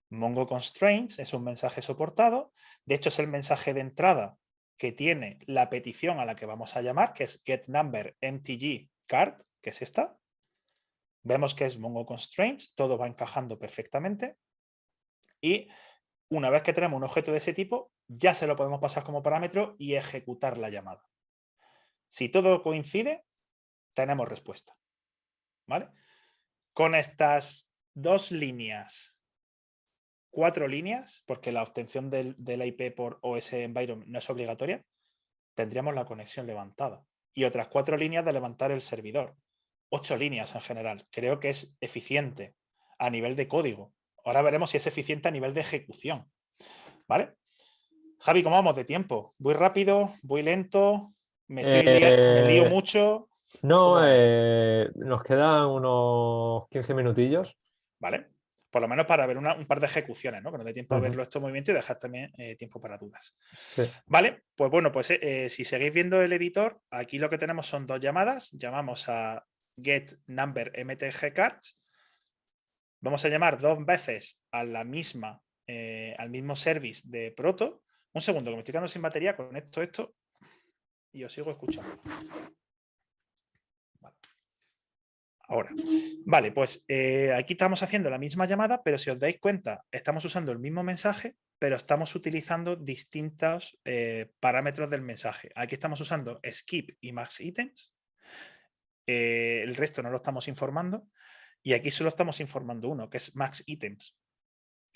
Mongo Constraints es un mensaje soportado. De hecho, es el mensaje de entrada que tiene la petición a la que vamos a llamar, que es getNumberMTG_card, que es esta. Vemos que es Mongo Constraints, todo va encajando perfectamente. Y una vez que tenemos un objeto de ese tipo, ya se lo podemos pasar como parámetro y ejecutar la llamada. Si todo coincide, tenemos respuesta, ¿vale? Con estas 2 líneas, 4 líneas, porque la obtención de la IP por OS Environment no es obligatoria, tendríamos la conexión levantada. Y otras 4 líneas de levantar el servidor. 8 líneas en general. Creo que es eficiente a nivel de código. Ahora veremos si es eficiente a nivel de ejecución, ¿vale? Javi, ¿cómo vamos de tiempo? ¿Voy rápido? ¿Voy lento? ¿Me lío mucho? No, nos quedan unos 15 minutillos. ¿Vale? Por lo menos para ver un par de ejecuciones, ¿no? Que nos dé tiempo a verlo estos movimientos y dejar también tiempo para dudas. Sí. Vale, pues bueno, pues si seguís viendo el editor, aquí lo que tenemos son 2 llamadas. Llamamos a getNumberMTG_cards. Vamos a llamar 2 veces a la misma, al mismo service de Proto. Un segundo, que me estoy quedando sin batería, conecto esto y os sigo escuchando. Vale. Ahora, vale, pues aquí estamos haciendo la misma llamada, pero si os dais cuenta, estamos usando el mismo mensaje, pero estamos utilizando distintos parámetros del mensaje. Aquí estamos usando skip y max items. El resto no lo estamos informando. Y aquí solo estamos informando uno, que es max items.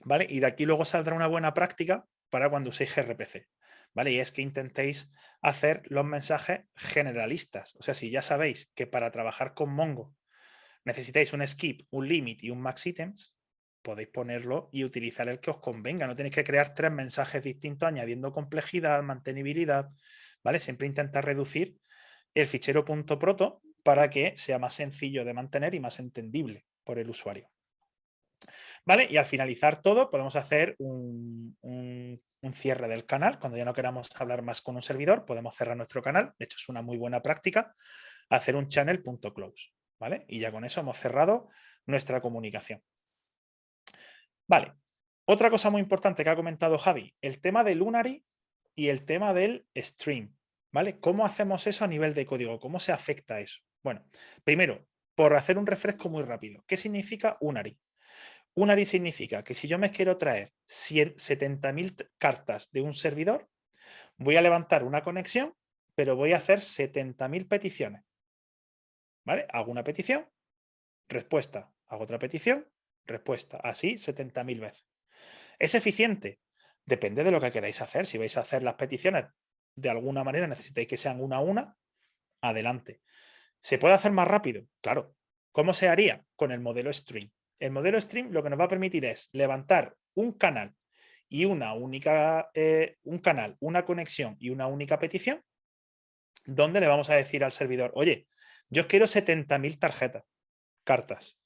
¿Vale? Y de aquí luego saldrá una buena práctica para cuando uséis gRPC. ¿Vale? Y es que intentéis hacer los mensajes generalistas. O sea, si ya sabéis que para trabajar con Mongo necesitáis un skip, un limit y un max items, podéis ponerlo y utilizar el que os convenga. No tenéis que crear 3 mensajes distintos añadiendo complejidad, mantenibilidad, ¿vale? Siempre intentar reducir el fichero .proto para que sea más sencillo de mantener y más entendible por el usuario. ¿Vale? Y al finalizar todo podemos hacer un cierre del canal. Cuando ya no queramos hablar más con un servidor, podemos cerrar nuestro canal. De hecho, es una muy buena práctica hacer un channel.close. ¿Vale? Y ya con eso hemos cerrado nuestra comunicación. Vale. Otra cosa muy importante que ha comentado Javi, el tema del Unary y el tema del stream. ¿Vale? ¿Cómo hacemos eso a nivel de código? ¿Cómo se afecta eso? Bueno, primero, por hacer un refresco muy rápido. ¿Qué significa Unary? Unary significa que si yo me quiero traer 70.000 cartas de un servidor, voy a levantar una conexión, pero voy a hacer 70.000 peticiones. ¿Vale? Hago una petición, respuesta, hago otra petición, respuesta. Así 70.000 veces. ¿Es eficiente? Depende de lo que queráis hacer. Si vais a hacer las peticiones de alguna manera, necesitáis que sean una a una, adelante. ¿Se puede hacer más rápido? Claro. ¿Cómo se haría? Con el modelo Stream. El modelo Stream lo que nos va a permitir es levantar un canal y una única, un canal, una conexión y una única petición, donde le vamos a decir al servidor, oye, yo quiero 70.000 cartas.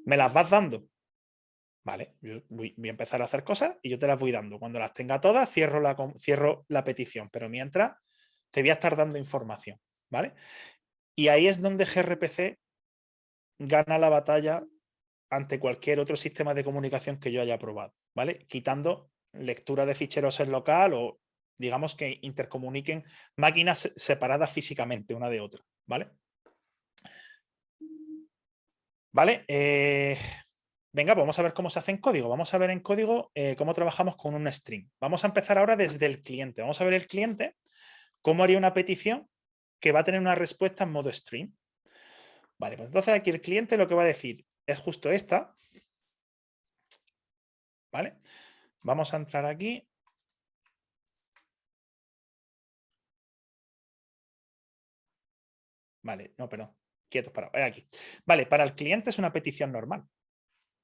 ¿Me las vas dando? Vale, yo voy a empezar a hacer cosas y yo te las voy dando. Cuando las tenga todas, cierro la petición, pero mientras te voy a estar dando información, ¿vale? Y ahí es donde gRPC gana la batalla ante cualquier otro sistema de comunicación que yo haya probado, ¿vale? Quitando lectura de ficheros en local o digamos que intercomuniquen máquinas separadas físicamente una de otra, ¿vale? ¿Vale? Venga, pues vamos a ver cómo se hace en código. Vamos a ver en código cómo trabajamos con un string. Vamos a empezar ahora desde el cliente. Vamos a ver el cliente cómo haría una petición que va a tener una respuesta en modo string. Vale, pues entonces aquí el cliente lo que va a decir es justo esta. ¿Vale? Vamos a entrar aquí. Vale, no, perdón. Quietos, parados. Aquí. Vale, para el cliente es una petición normal.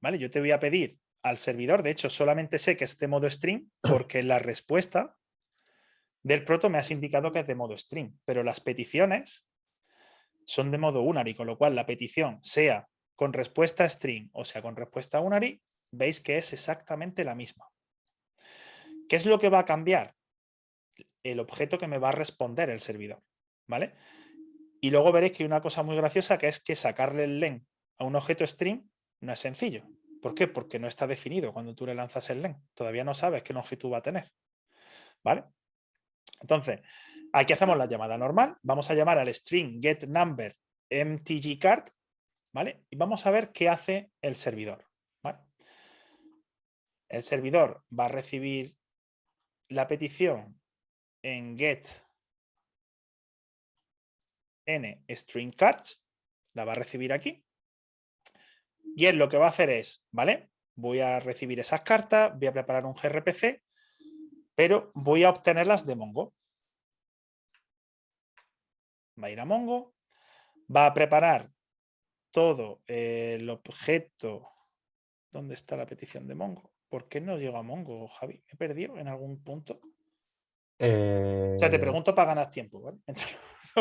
¿Vale? Yo te voy a pedir al servidor, de hecho, solamente sé que es de modo string porque la respuesta del proto me has indicado que es de modo string, pero las peticiones son de modo unary, con lo cual la petición sea con respuesta string o sea con respuesta unary, veis que es exactamente la misma. ¿Qué es lo que va a cambiar? El objeto que me va a responder el servidor, ¿vale? Y luego veréis que hay una cosa muy graciosa que es que sacarle el len a un objeto string no es sencillo. ¿Por qué? Porque no está definido cuando tú le lanzas el len. Todavía no sabes qué longitud va a tener, ¿vale? Entonces, aquí hacemos la llamada normal. Vamos a llamar al string getNumber mtgcard, ¿vale? Y vamos a ver qué hace el servidor, ¿vale? El servidor va a recibir la petición en get n string cards, la va a recibir aquí. Y él lo que va a hacer es, ¿vale? Voy a recibir esas cartas, voy a preparar un gRPC, pero voy a obtenerlas de Mongo. Va a ir a Mongo, va a preparar todo el objeto. ¿Dónde está la petición de Mongo? ¿Por qué no llego a Mongo, Javi? ¿Me he perdido en algún punto? O sea, te pregunto para ganar tiempo, ¿vale?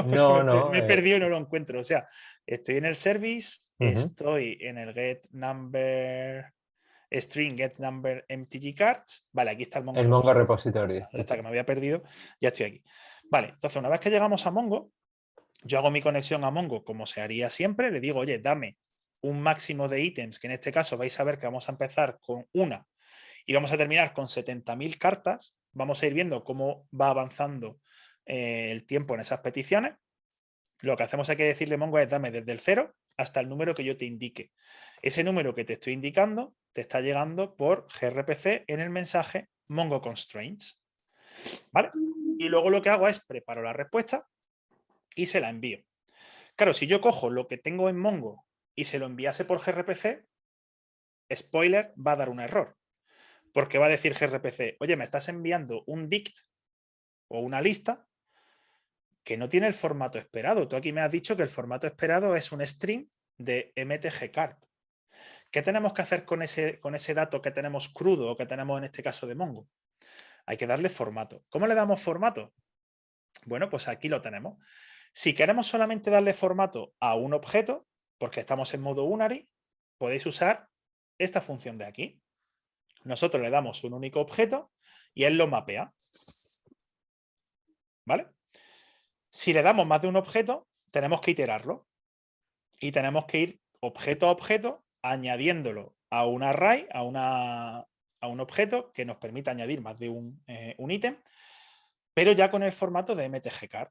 No, no. Me he perdido y no lo encuentro. O sea, estoy en el service, estoy en el getNumber string getNumber mtgcards. Vale, aquí está el Mongo. El Mongo Repository. Hasta que me había perdido, ya estoy aquí. Vale, entonces una vez que llegamos a Mongo, yo hago mi conexión a Mongo como se haría siempre. Le digo, oye, dame un máximo de ítems, que en este caso vais a ver que vamos a empezar con una y vamos a terminar con 70.000 cartas. Vamos a ir viendo cómo va avanzando el tiempo en esas peticiones. Lo que hacemos aquí decirle a Mongo es dame desde el 0 hasta el número que yo te indique. Ese número que te estoy indicando te está llegando por gRPC en el mensaje Mongo Constraints. ¿Vale? Y luego lo que hago es preparo la respuesta y se la envío. Claro, si yo cojo lo que tengo en Mongo y se lo enviase por gRPC, spoiler, va a dar un error. Porque va a decir gRPC, oye, me estás enviando un dict o una lista que no tiene el formato esperado. Tú aquí me has dicho que el formato esperado es un string de mtgcard. ¿Qué tenemos que hacer con ese dato que tenemos crudo o que tenemos en este caso de Mongo? Hay que darle formato. ¿Cómo le damos formato? Bueno, pues aquí lo tenemos. Si queremos solamente darle formato a un objeto, porque estamos en modo unary, podéis usar esta función de aquí. Nosotros le damos un único objeto y él lo mapea. ¿Vale? Si le damos más de un objeto, tenemos que iterarlo. Y tenemos que ir objeto a objeto, añadiéndolo a un array, a un objeto que nos permita añadir más de un ítem, pero ya con el formato de mtgcard.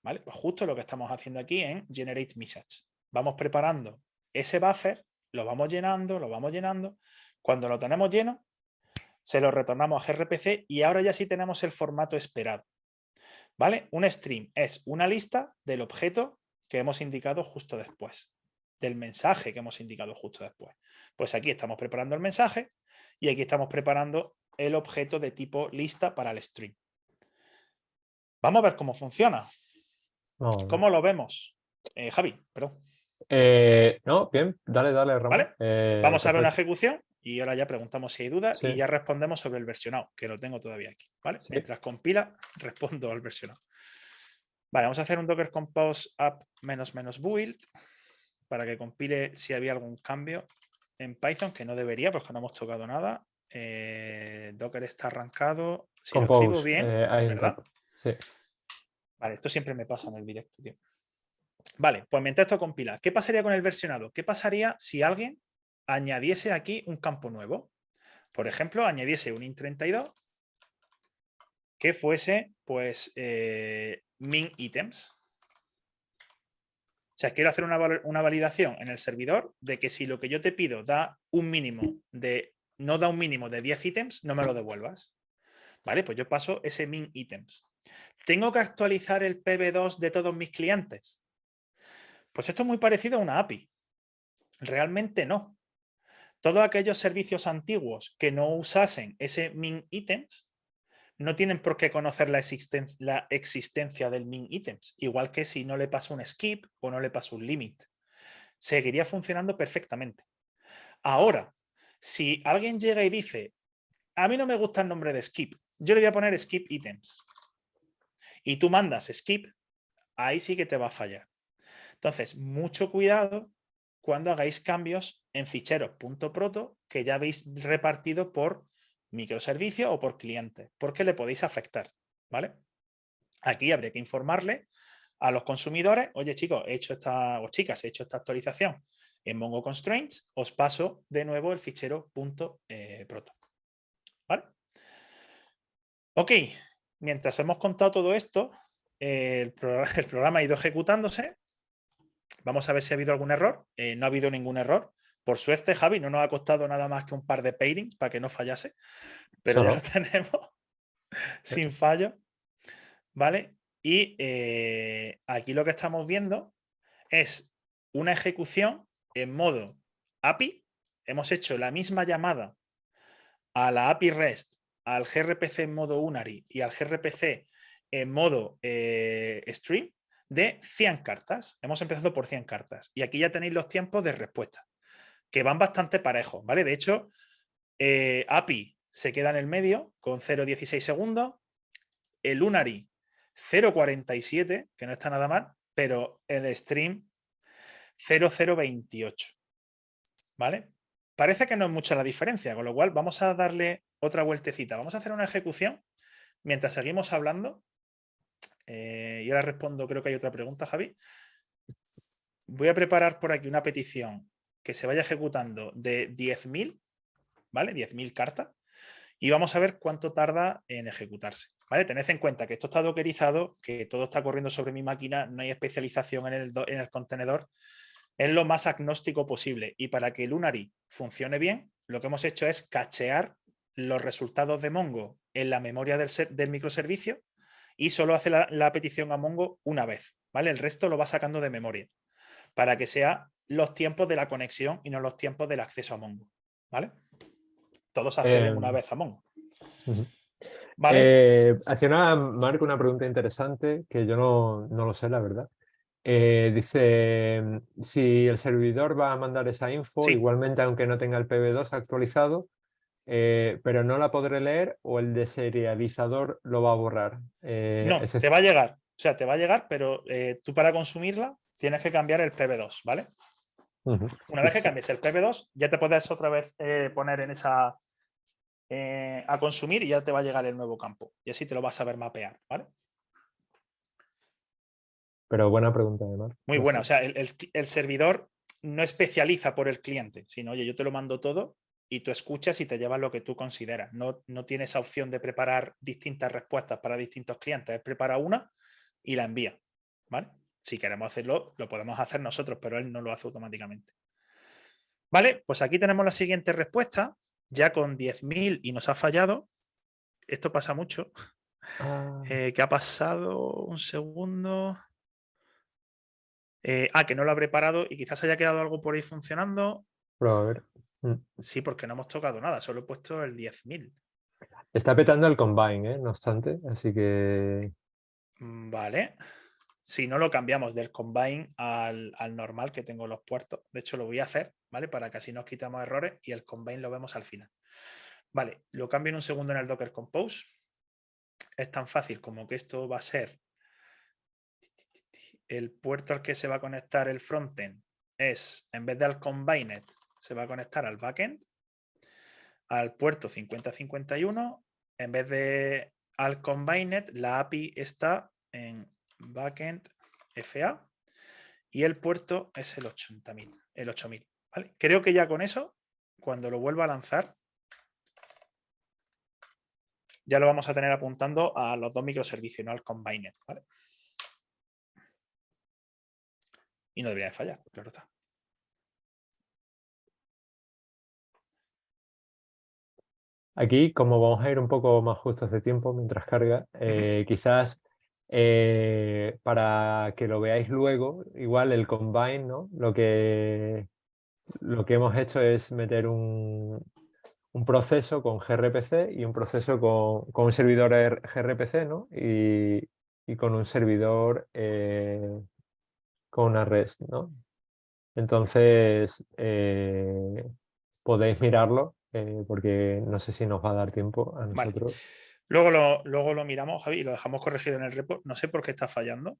¿Vale? Pues justo lo que estamos haciendo aquí en generate message. Vamos preparando ese buffer, lo vamos llenando, lo vamos llenando. Cuando lo tenemos lleno, se lo retornamos a gRPC y ahora ya sí tenemos el formato esperado. ¿Vale? Un string es una lista del objeto que hemos indicado justo después. del mensaje que hemos indicado justo después. Pues aquí estamos preparando el mensaje y aquí estamos preparando el objeto de tipo lista para el string. Vamos a ver cómo funciona. ¿Cómo lo vemos? Javi, perdón. No, bien, dale, Ramón. ¿Vale? Vamos a ver una Perfecto. ejecución y ahora ya preguntamos si hay dudas Sí. y ya respondemos sobre el versionado, que lo tengo todavía aquí. ¿Vale? Sí. Mientras compila, respondo al versionado. Vale, vamos a hacer un docker compose app --build para que compile si había algún cambio en Python, que no debería porque no hemos tocado nada. Docker está arrancado. Si lo escribo bien, ¿verdad? Sí. Vale, esto siempre me pasa en el directo, tío. Vale, pues mientras esto compila, ¿qué pasaría con el versionado? ¿Qué pasaría si alguien añadiese aquí un campo nuevo? Por ejemplo, añadiese un int32 que fuese, pues, min items. O sea, quiero hacer una validación en el servidor de que si lo que yo te pido da un mínimo de, no da un mínimo de 10 ítems, no me lo devuelvas. Vale, pues yo paso ese min items. ¿Tengo que actualizar el PB2 de todos mis clientes? Pues esto es muy parecido a una API. Realmente no. Todos aquellos servicios antiguos que no usasen ese min items no tienen por qué conocer la existencia del min items, igual que si no le paso un skip o no le paso un limit. Seguiría funcionando perfectamente. Ahora, si alguien llega y dice, a mí no me gusta el nombre de skip, yo le voy a poner skip items, y tú mandas skip, ahí sí que te va a fallar. Entonces, mucho cuidado cuando hagáis cambios en ficheros .proto que ya habéis repartido por microservicio o por cliente, porque le podéis afectar, ¿vale? Aquí habría que informarle a los consumidores, oye chicos, o chicas, he hecho esta actualización en Mongo Constraints, os paso de nuevo el fichero .proto, ¿vale? Ok, mientras hemos contado todo esto, el programa ha ido ejecutándose. Vamos a ver si ha habido algún error. No ha habido ningún error. Por suerte, Javi, no nos ha costado nada más que un par de pairings para que no fallase, pero ya lo tenemos sin fallo, ¿vale? Y aquí lo que estamos viendo es una ejecución en modo API. Hemos hecho la misma llamada a la API REST, al gRPC en modo Unary y al gRPC en modo stream de 100 cartas. Hemos empezado por 100 cartas. Y aquí ya tenéis los tiempos de respuesta, que van bastante parejos, ¿vale? De hecho, API se queda en el medio con 0,16 segundos. El Unary 0,47, que no está nada mal, pero el stream 0,028, ¿vale? Parece que no es mucha la diferencia, con lo cual vamos a darle otra vueltecita. Vamos a hacer una ejecución mientras seguimos hablando. Y ahora respondo, creo que hay otra pregunta, Javi. Voy a preparar por aquí una petición que se vaya ejecutando de 10.000, ¿vale? 10.000 cartas. Y vamos a ver cuánto tarda en ejecutarse, ¿vale? Tened en cuenta que esto está dockerizado, que todo está corriendo sobre mi máquina, no hay especialización en el contenedor. Es lo más agnóstico posible. Y para que el Unary funcione bien, lo que hemos hecho es cachear los resultados de Mongo en la memoria del microservicio y solo hace la petición a Mongo una vez, ¿vale? El resto lo va sacando de memoria para que sea los tiempos de la conexión y no los tiempos del acceso a Mongo, ¿vale? Todos acceden una vez a Mongo. ¿Vale? Hacía Marco una pregunta interesante que yo no lo sé, la verdad. Dice, si el servidor va a mandar esa info, sí, igualmente aunque no tenga el PB2 actualizado, pero no la podré leer o el deserializador lo va a borrar. no, te va a llegar. O sea, te va a llegar, pero tú para consumirla tienes que cambiar el PB2, ¿vale? Una vez que cambies el PB2, ya te puedes otra vez poner en esa a consumir y ya te va a llegar el nuevo campo. Y así te lo vas a ver mapear, ¿vale? Pero buena pregunta, además. Muy buena. O sea, el servidor no especializa por el cliente, sino, oye, yo te lo mando todo y tú escuchas y te llevas lo que tú consideras. No tienes esa opción de preparar distintas respuestas para distintos clientes. Él prepara una y la envía, ¿vale? Si queremos hacerlo, lo podemos hacer nosotros, pero él no lo hace automáticamente. Vale, pues aquí tenemos la siguiente respuesta, ya con 10.000 y nos ha fallado. Esto pasa mucho. ¿Qué ha pasado? Un segundo. Que no lo habré parado y quizás haya quedado algo por ahí funcionando. Prueba a ver. Sí, porque no hemos tocado nada, solo he puesto el 10.000. Está petando el combine, no obstante, así que... Vale. Si no lo cambiamos del combine al normal que tengo los puertos. De hecho, lo voy a hacer, ¿vale? Para que así nos quitamos errores y el combine lo vemos al final. Vale, lo cambio en un segundo en el Docker Compose. Es tan fácil como que esto va a ser el puerto al que se va a conectar el frontend. Es, en vez de al combined, se va a conectar al backend, al puerto 5051. En vez de al combined, la API está en backend FA y el puerto es el 8000. ¿Vale? Creo que ya con eso, cuando lo vuelva a lanzar, ya lo vamos a tener apuntando a los dos microservicios, no al combined, ¿vale? Y no debería de fallar, claro está. Aquí, como vamos a ir un poco más justos de tiempo mientras carga, quizás para que lo veáis luego, igual el combine, ¿no? Lo que hemos hecho es meter un proceso con gRPC y un proceso con un servidor gRPC, ¿no? Y con un servidor con una REST, ¿no? Entonces, podéis mirarlo porque no sé si nos va a dar tiempo a Vale. nosotros. Luego lo miramos, Javi, y lo dejamos corregido en el repo. No sé por qué está fallando,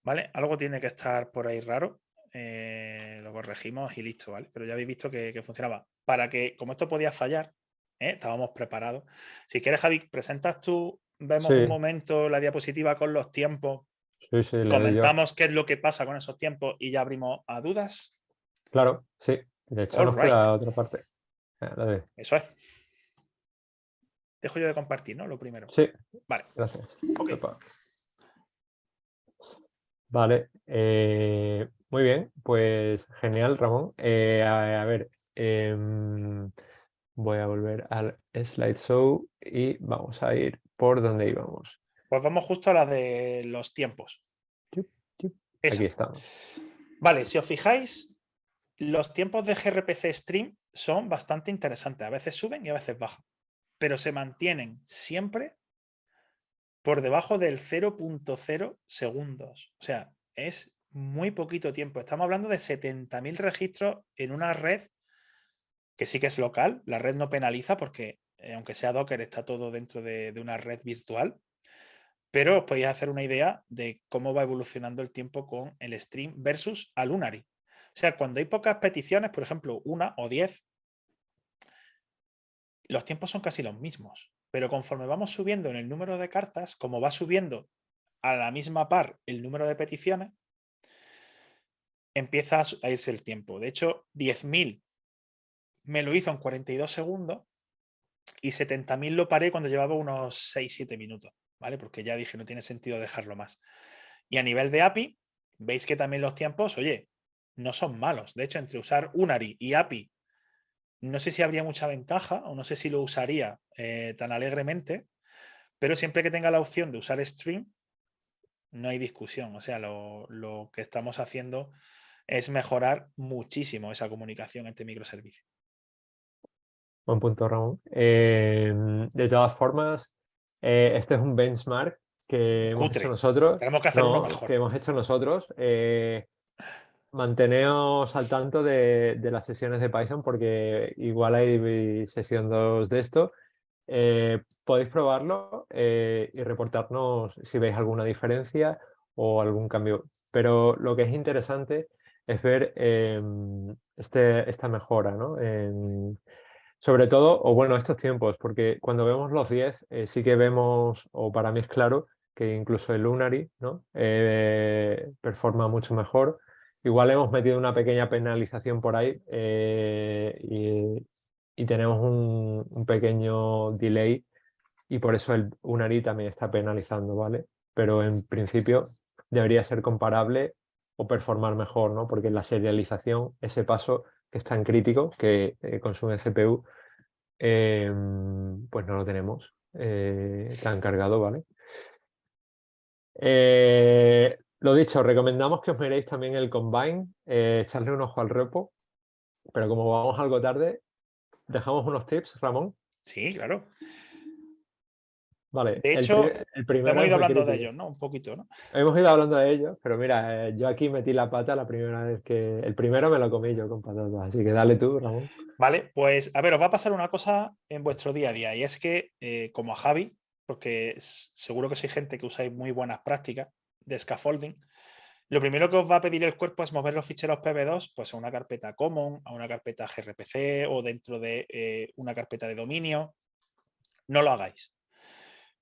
¿vale? Algo tiene que estar por ahí raro. Lo corregimos y listo, ¿vale? Pero ya habéis visto que funcionaba. Para que, como esto podía fallar, estábamos preparados. Si quieres, Javi, presentas tú, vemos un Sí, momento la diapositiva con los tiempos, sí, le doy yo. comentamos qué es lo que pasa con esos tiempos y ya abrimos a dudas. Claro, sí. De hecho, All nos right. queda otra parte. Eso es. Dejo yo de compartir, ¿no? Lo primero. Sí, Vale. gracias. Ok. Epa. Vale, muy bien, pues genial, Ramón. A ver, voy a volver al slideshow y vamos a ir por donde íbamos. Pues vamos justo a la de los tiempos. Chup, chup. Esa. Aquí estamos. Vale, si os fijáis, los tiempos de gRPC Stream son bastante interesantes. A veces suben y a veces bajan, pero se mantienen siempre por debajo del 0.0 segundos. O sea, es muy poquito tiempo. Estamos hablando de 70.000 registros en una red que sí que es local. La red no penaliza porque, aunque sea Docker, está todo dentro de una red virtual. Pero os podéis hacer una idea de cómo va evolucionando el tiempo con el stream versus al Unary. O sea, cuando hay pocas peticiones, por ejemplo, 1 o 10, los tiempos son casi los mismos. Pero conforme vamos subiendo en el número de cartas, como va subiendo a la misma par el número de peticiones, empieza a irse el tiempo. De hecho, 10.000 me lo hizo en 42 segundos y 70.000 lo paré cuando llevaba unos 6-7 minutos, ¿vale? Porque ya dije, no tiene sentido dejarlo más. Y a nivel de API, veis que también los tiempos, oye, no son malos. De hecho, entre usar Unary y API, no sé si habría mucha ventaja o no sé si lo usaría tan alegremente, pero siempre que tenga la opción de usar Stream, no hay discusión. O sea, lo que estamos haciendo es mejorar muchísimo esa comunicación entre microservicios. Buen punto, Ramón. De todas formas, este es un benchmark que hemos hecho Cutre. nosotros. Tenemos que hacer uno No, mejor. que hemos hecho nosotros. Manteneos al tanto de las sesiones de Python porque igual hay sesión 2 de esto. Podéis probarlo y reportarnos si veis alguna diferencia o algún cambio. Pero lo que es interesante es ver esta mejora, ¿no? Sobre todo, o bueno, estos tiempos, porque cuando vemos los 10, sí que vemos, o para mí es claro, que incluso el Lunary, ¿no? Performa mucho mejor. Igual hemos metido una pequeña penalización por ahí y tenemos un pequeño delay y por eso el Unary también está penalizando, ¿vale? Pero en principio debería ser comparable o performar mejor, ¿no? Porque la serialización, ese paso que es tan crítico, que consume CPU, pues no lo tenemos tan cargado, ¿vale? Lo dicho, recomendamos que os miréis también el Combine, echarle un ojo al repo, pero como vamos algo tarde, dejamos unos tips, Ramón. Sí, claro. Vale, De hecho, el primero hemos es ido muy hablando de crítico. ellos, ¿no? Un poquito, ¿no? Hemos ido hablando de ellos, pero mira, yo aquí metí la pata la primera vez que... El primero me lo comí yo con patatas, así que dale tú, Ramón. Vale, pues a ver, os va a pasar una cosa en vuestro día a día y es que, como a Javi, porque seguro que sois gente que usáis muy buenas prácticas de scaffolding, lo primero que os va a pedir el cuerpo es mover los ficheros PB2 pues, a una carpeta common, a una carpeta gRPC o dentro de una carpeta de dominio. No lo hagáis.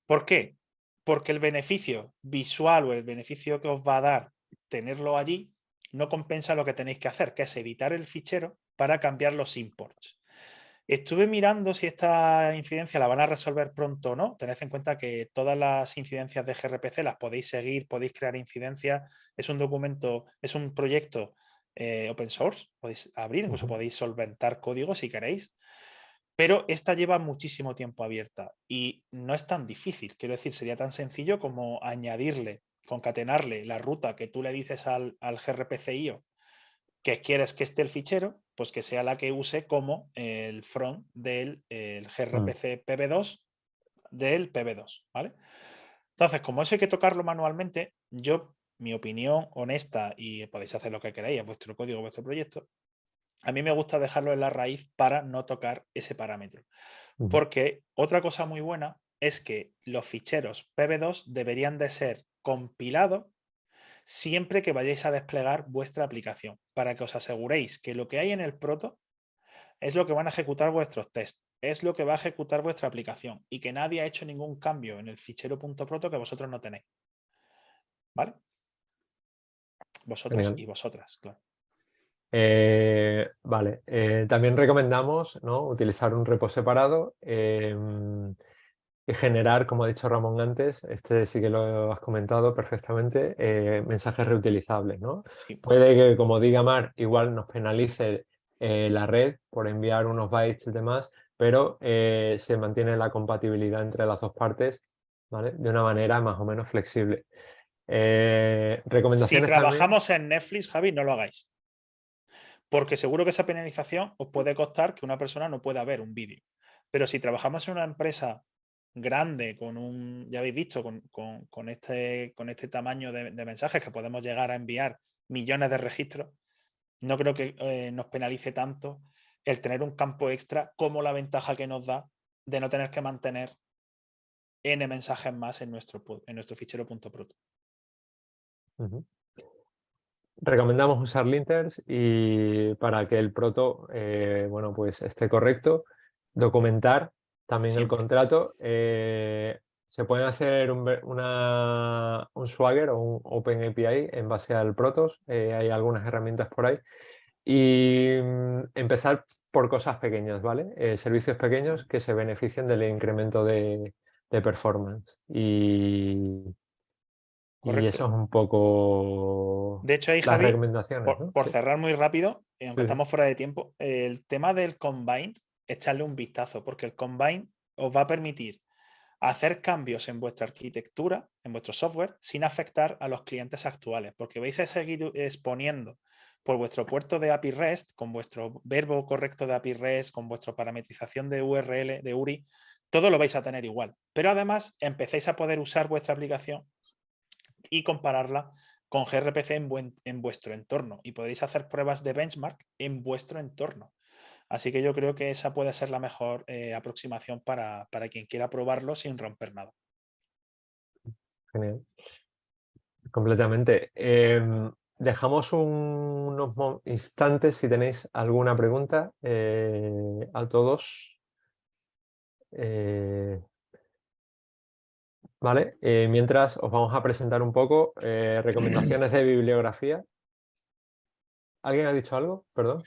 ¿Por qué? Porque el beneficio visual o el beneficio que os va a dar tenerlo allí no compensa lo que tenéis que hacer, que es editar el fichero para cambiar los imports. Estuve mirando si esta incidencia la van a resolver pronto o no. Tened en cuenta que todas las incidencias de gRPC las podéis seguir, podéis crear incidencias. Es un documento, es un proyecto open source. Podéis abrir, incluso podéis solventar código si queréis. Pero esta lleva muchísimo tiempo abierta y no es tan difícil. Quiero decir, sería tan sencillo como añadirle, concatenarle la ruta que tú le dices al gRPC-IO que quieres que esté el fichero, pues que sea la que use como el front del gRPC PB2 del PB2, ¿vale? Entonces, como eso hay que tocarlo manualmente, mi opinión honesta, y podéis hacer lo que queráis, es vuestro código, vuestro proyecto, a mí me gusta dejarlo en la raíz para no tocar ese parámetro. Porque otra cosa muy buena es que los ficheros PB2 deberían de ser compilados siempre que vayáis a desplegar vuestra aplicación, para que os aseguréis que lo que hay en el proto es lo que van a ejecutar vuestros tests, es lo que va a ejecutar vuestra aplicación y que nadie ha hecho ningún cambio en el fichero .proto que vosotros no tenéis. ¿Vale? Vosotros Genial. y vosotras, claro. Vale, también recomendamos, ¿no?, utilizar un repo separado y generar, como ha dicho Ramón antes, este sí que lo has comentado perfectamente, mensajes reutilizables, ¿no? Sí. Puede que, como diga Mar, igual nos penalice la red por enviar unos bytes de más, pero se mantiene la compatibilidad entre las dos partes, ¿vale?, de una manera más o menos flexible. Si Recomendaciones también. trabajamos en Netflix, Javi, no lo hagáis. Porque seguro que esa penalización os puede costar que una persona no pueda ver un vídeo. Pero si trabajamos en una empresa grande, ya habéis visto, con este tamaño de mensajes que podemos llegar a enviar millones de registros, no creo que nos penalice tanto el tener un campo extra como la ventaja que nos da de no tener que mantener N mensajes más en nuestro fichero .proto. Recomendamos usar linters y para que el proto bueno, pues esté correcto, documentar también el Siempre. contrato. Se pueden hacer un Swagger o un Open API en base al Protos. Hay algunas herramientas por ahí. Y empezar por cosas pequeñas, ¿vale? Servicios pequeños que se beneficien del incremento de performance. Y eso es un poco De hecho, ahí, las Javi, recomendaciones, ¿no? por Sí, cerrar muy rápido, aunque sí, sí. estamos fuera de tiempo, el tema del Combine, echarle un vistazo, porque el Combine os va a permitir hacer cambios en vuestra arquitectura, en vuestro software, sin afectar a los clientes actuales, porque vais a seguir exponiendo por vuestro puerto de API REST, con vuestro verbo correcto de API REST, con vuestra parametrización de URL, de URI, todo lo vais a tener igual. Pero además empecéis a poder usar vuestra aplicación y compararla con gRPC en vuestro entorno y podréis hacer pruebas de benchmark en vuestro entorno. Así que yo creo que esa puede ser la mejor aproximación para quien quiera probarlo sin romper nada. Genial. Completamente. Dejamos unos instantes si tenéis alguna pregunta a todos. Vale, mientras os vamos a presentar un poco recomendaciones de bibliografía. ¿Alguien ha dicho algo? Perdón.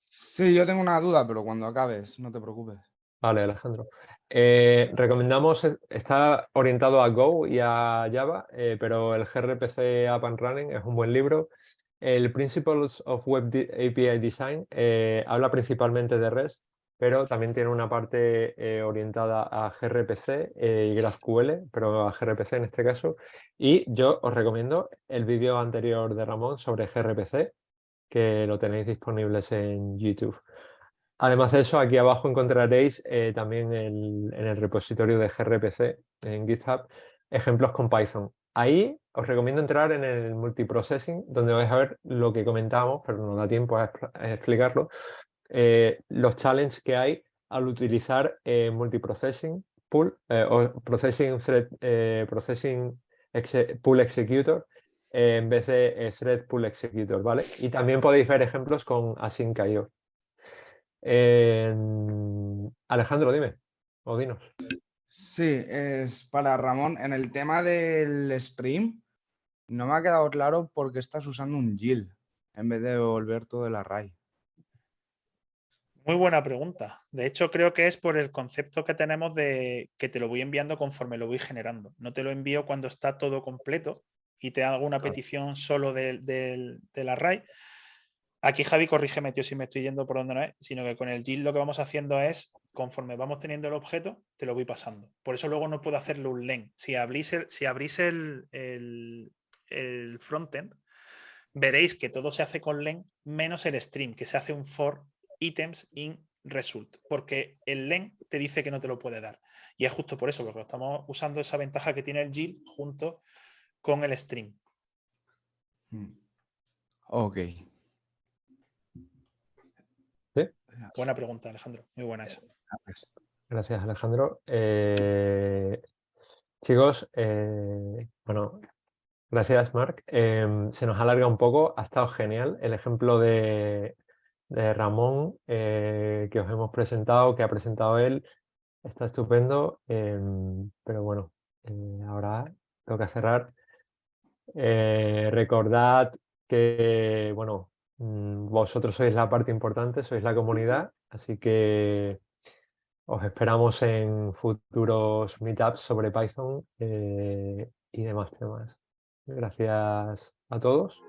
Sí, yo tengo una duda, pero cuando acabes, no te preocupes. Vale, Alejandro. Recomendamos, está orientado a Go y a Java, pero el gRPC Up and Running es un buen libro. El Principles of Web API Design habla principalmente de REST, pero también tiene una parte orientada a gRPC y GraphQL, pero a gRPC en este caso. Y yo os recomiendo el vídeo anterior de Ramón sobre gRPC, que lo tenéis disponibles en YouTube. Además de eso, aquí abajo encontraréis también en el repositorio de gRPC en GitHub ejemplos con Python. Ahí os recomiendo entrar en el multiprocessing, donde vais a ver lo que comentamos, pero no da tiempo a explicarlo, los challenges que hay al utilizar multiprocessing pool o processing thread, pool executor en vez de thread pool executor, ¿vale? Y también podéis ver ejemplos con async.io. Alejandro, dime, o dinos. Sí, es para Ramón. En el tema del Spring, no me ha quedado claro por qué estás usando un yield en vez de volver todo el array. Muy buena pregunta. De hecho, creo que es por el concepto que tenemos de que te lo voy enviando conforme lo voy generando. No te lo envío cuando está todo completo y te hago una petición solo del array. Aquí, Javi, corrígeme, tío, si me estoy yendo por donde no es, sino que con el yield lo que vamos haciendo es, conforme vamos teniendo el objeto, te lo voy pasando. Por eso luego no puedo hacerle un len. Si abrís el frontend, veréis que todo se hace con len menos el stream, que se hace un for items in result, porque el len te dice que no te lo puede dar. Y es justo por eso, porque estamos usando esa ventaja que tiene el yield junto con el stream. Ok. ¿Sí? Buena pregunta, Alejandro. Muy buena esa. Gracias, Alejandro. Chicos, bueno, gracias, Marc. Se nos alarga un poco, ha estado genial el ejemplo de Ramón que os hemos presentado, que ha presentado él, está estupendo, pero bueno, ahora toca cerrar. Recordad que, bueno, vosotros sois la parte importante, sois la comunidad, así que os esperamos en futuros meetups sobre Python y demás temas. Gracias a todos.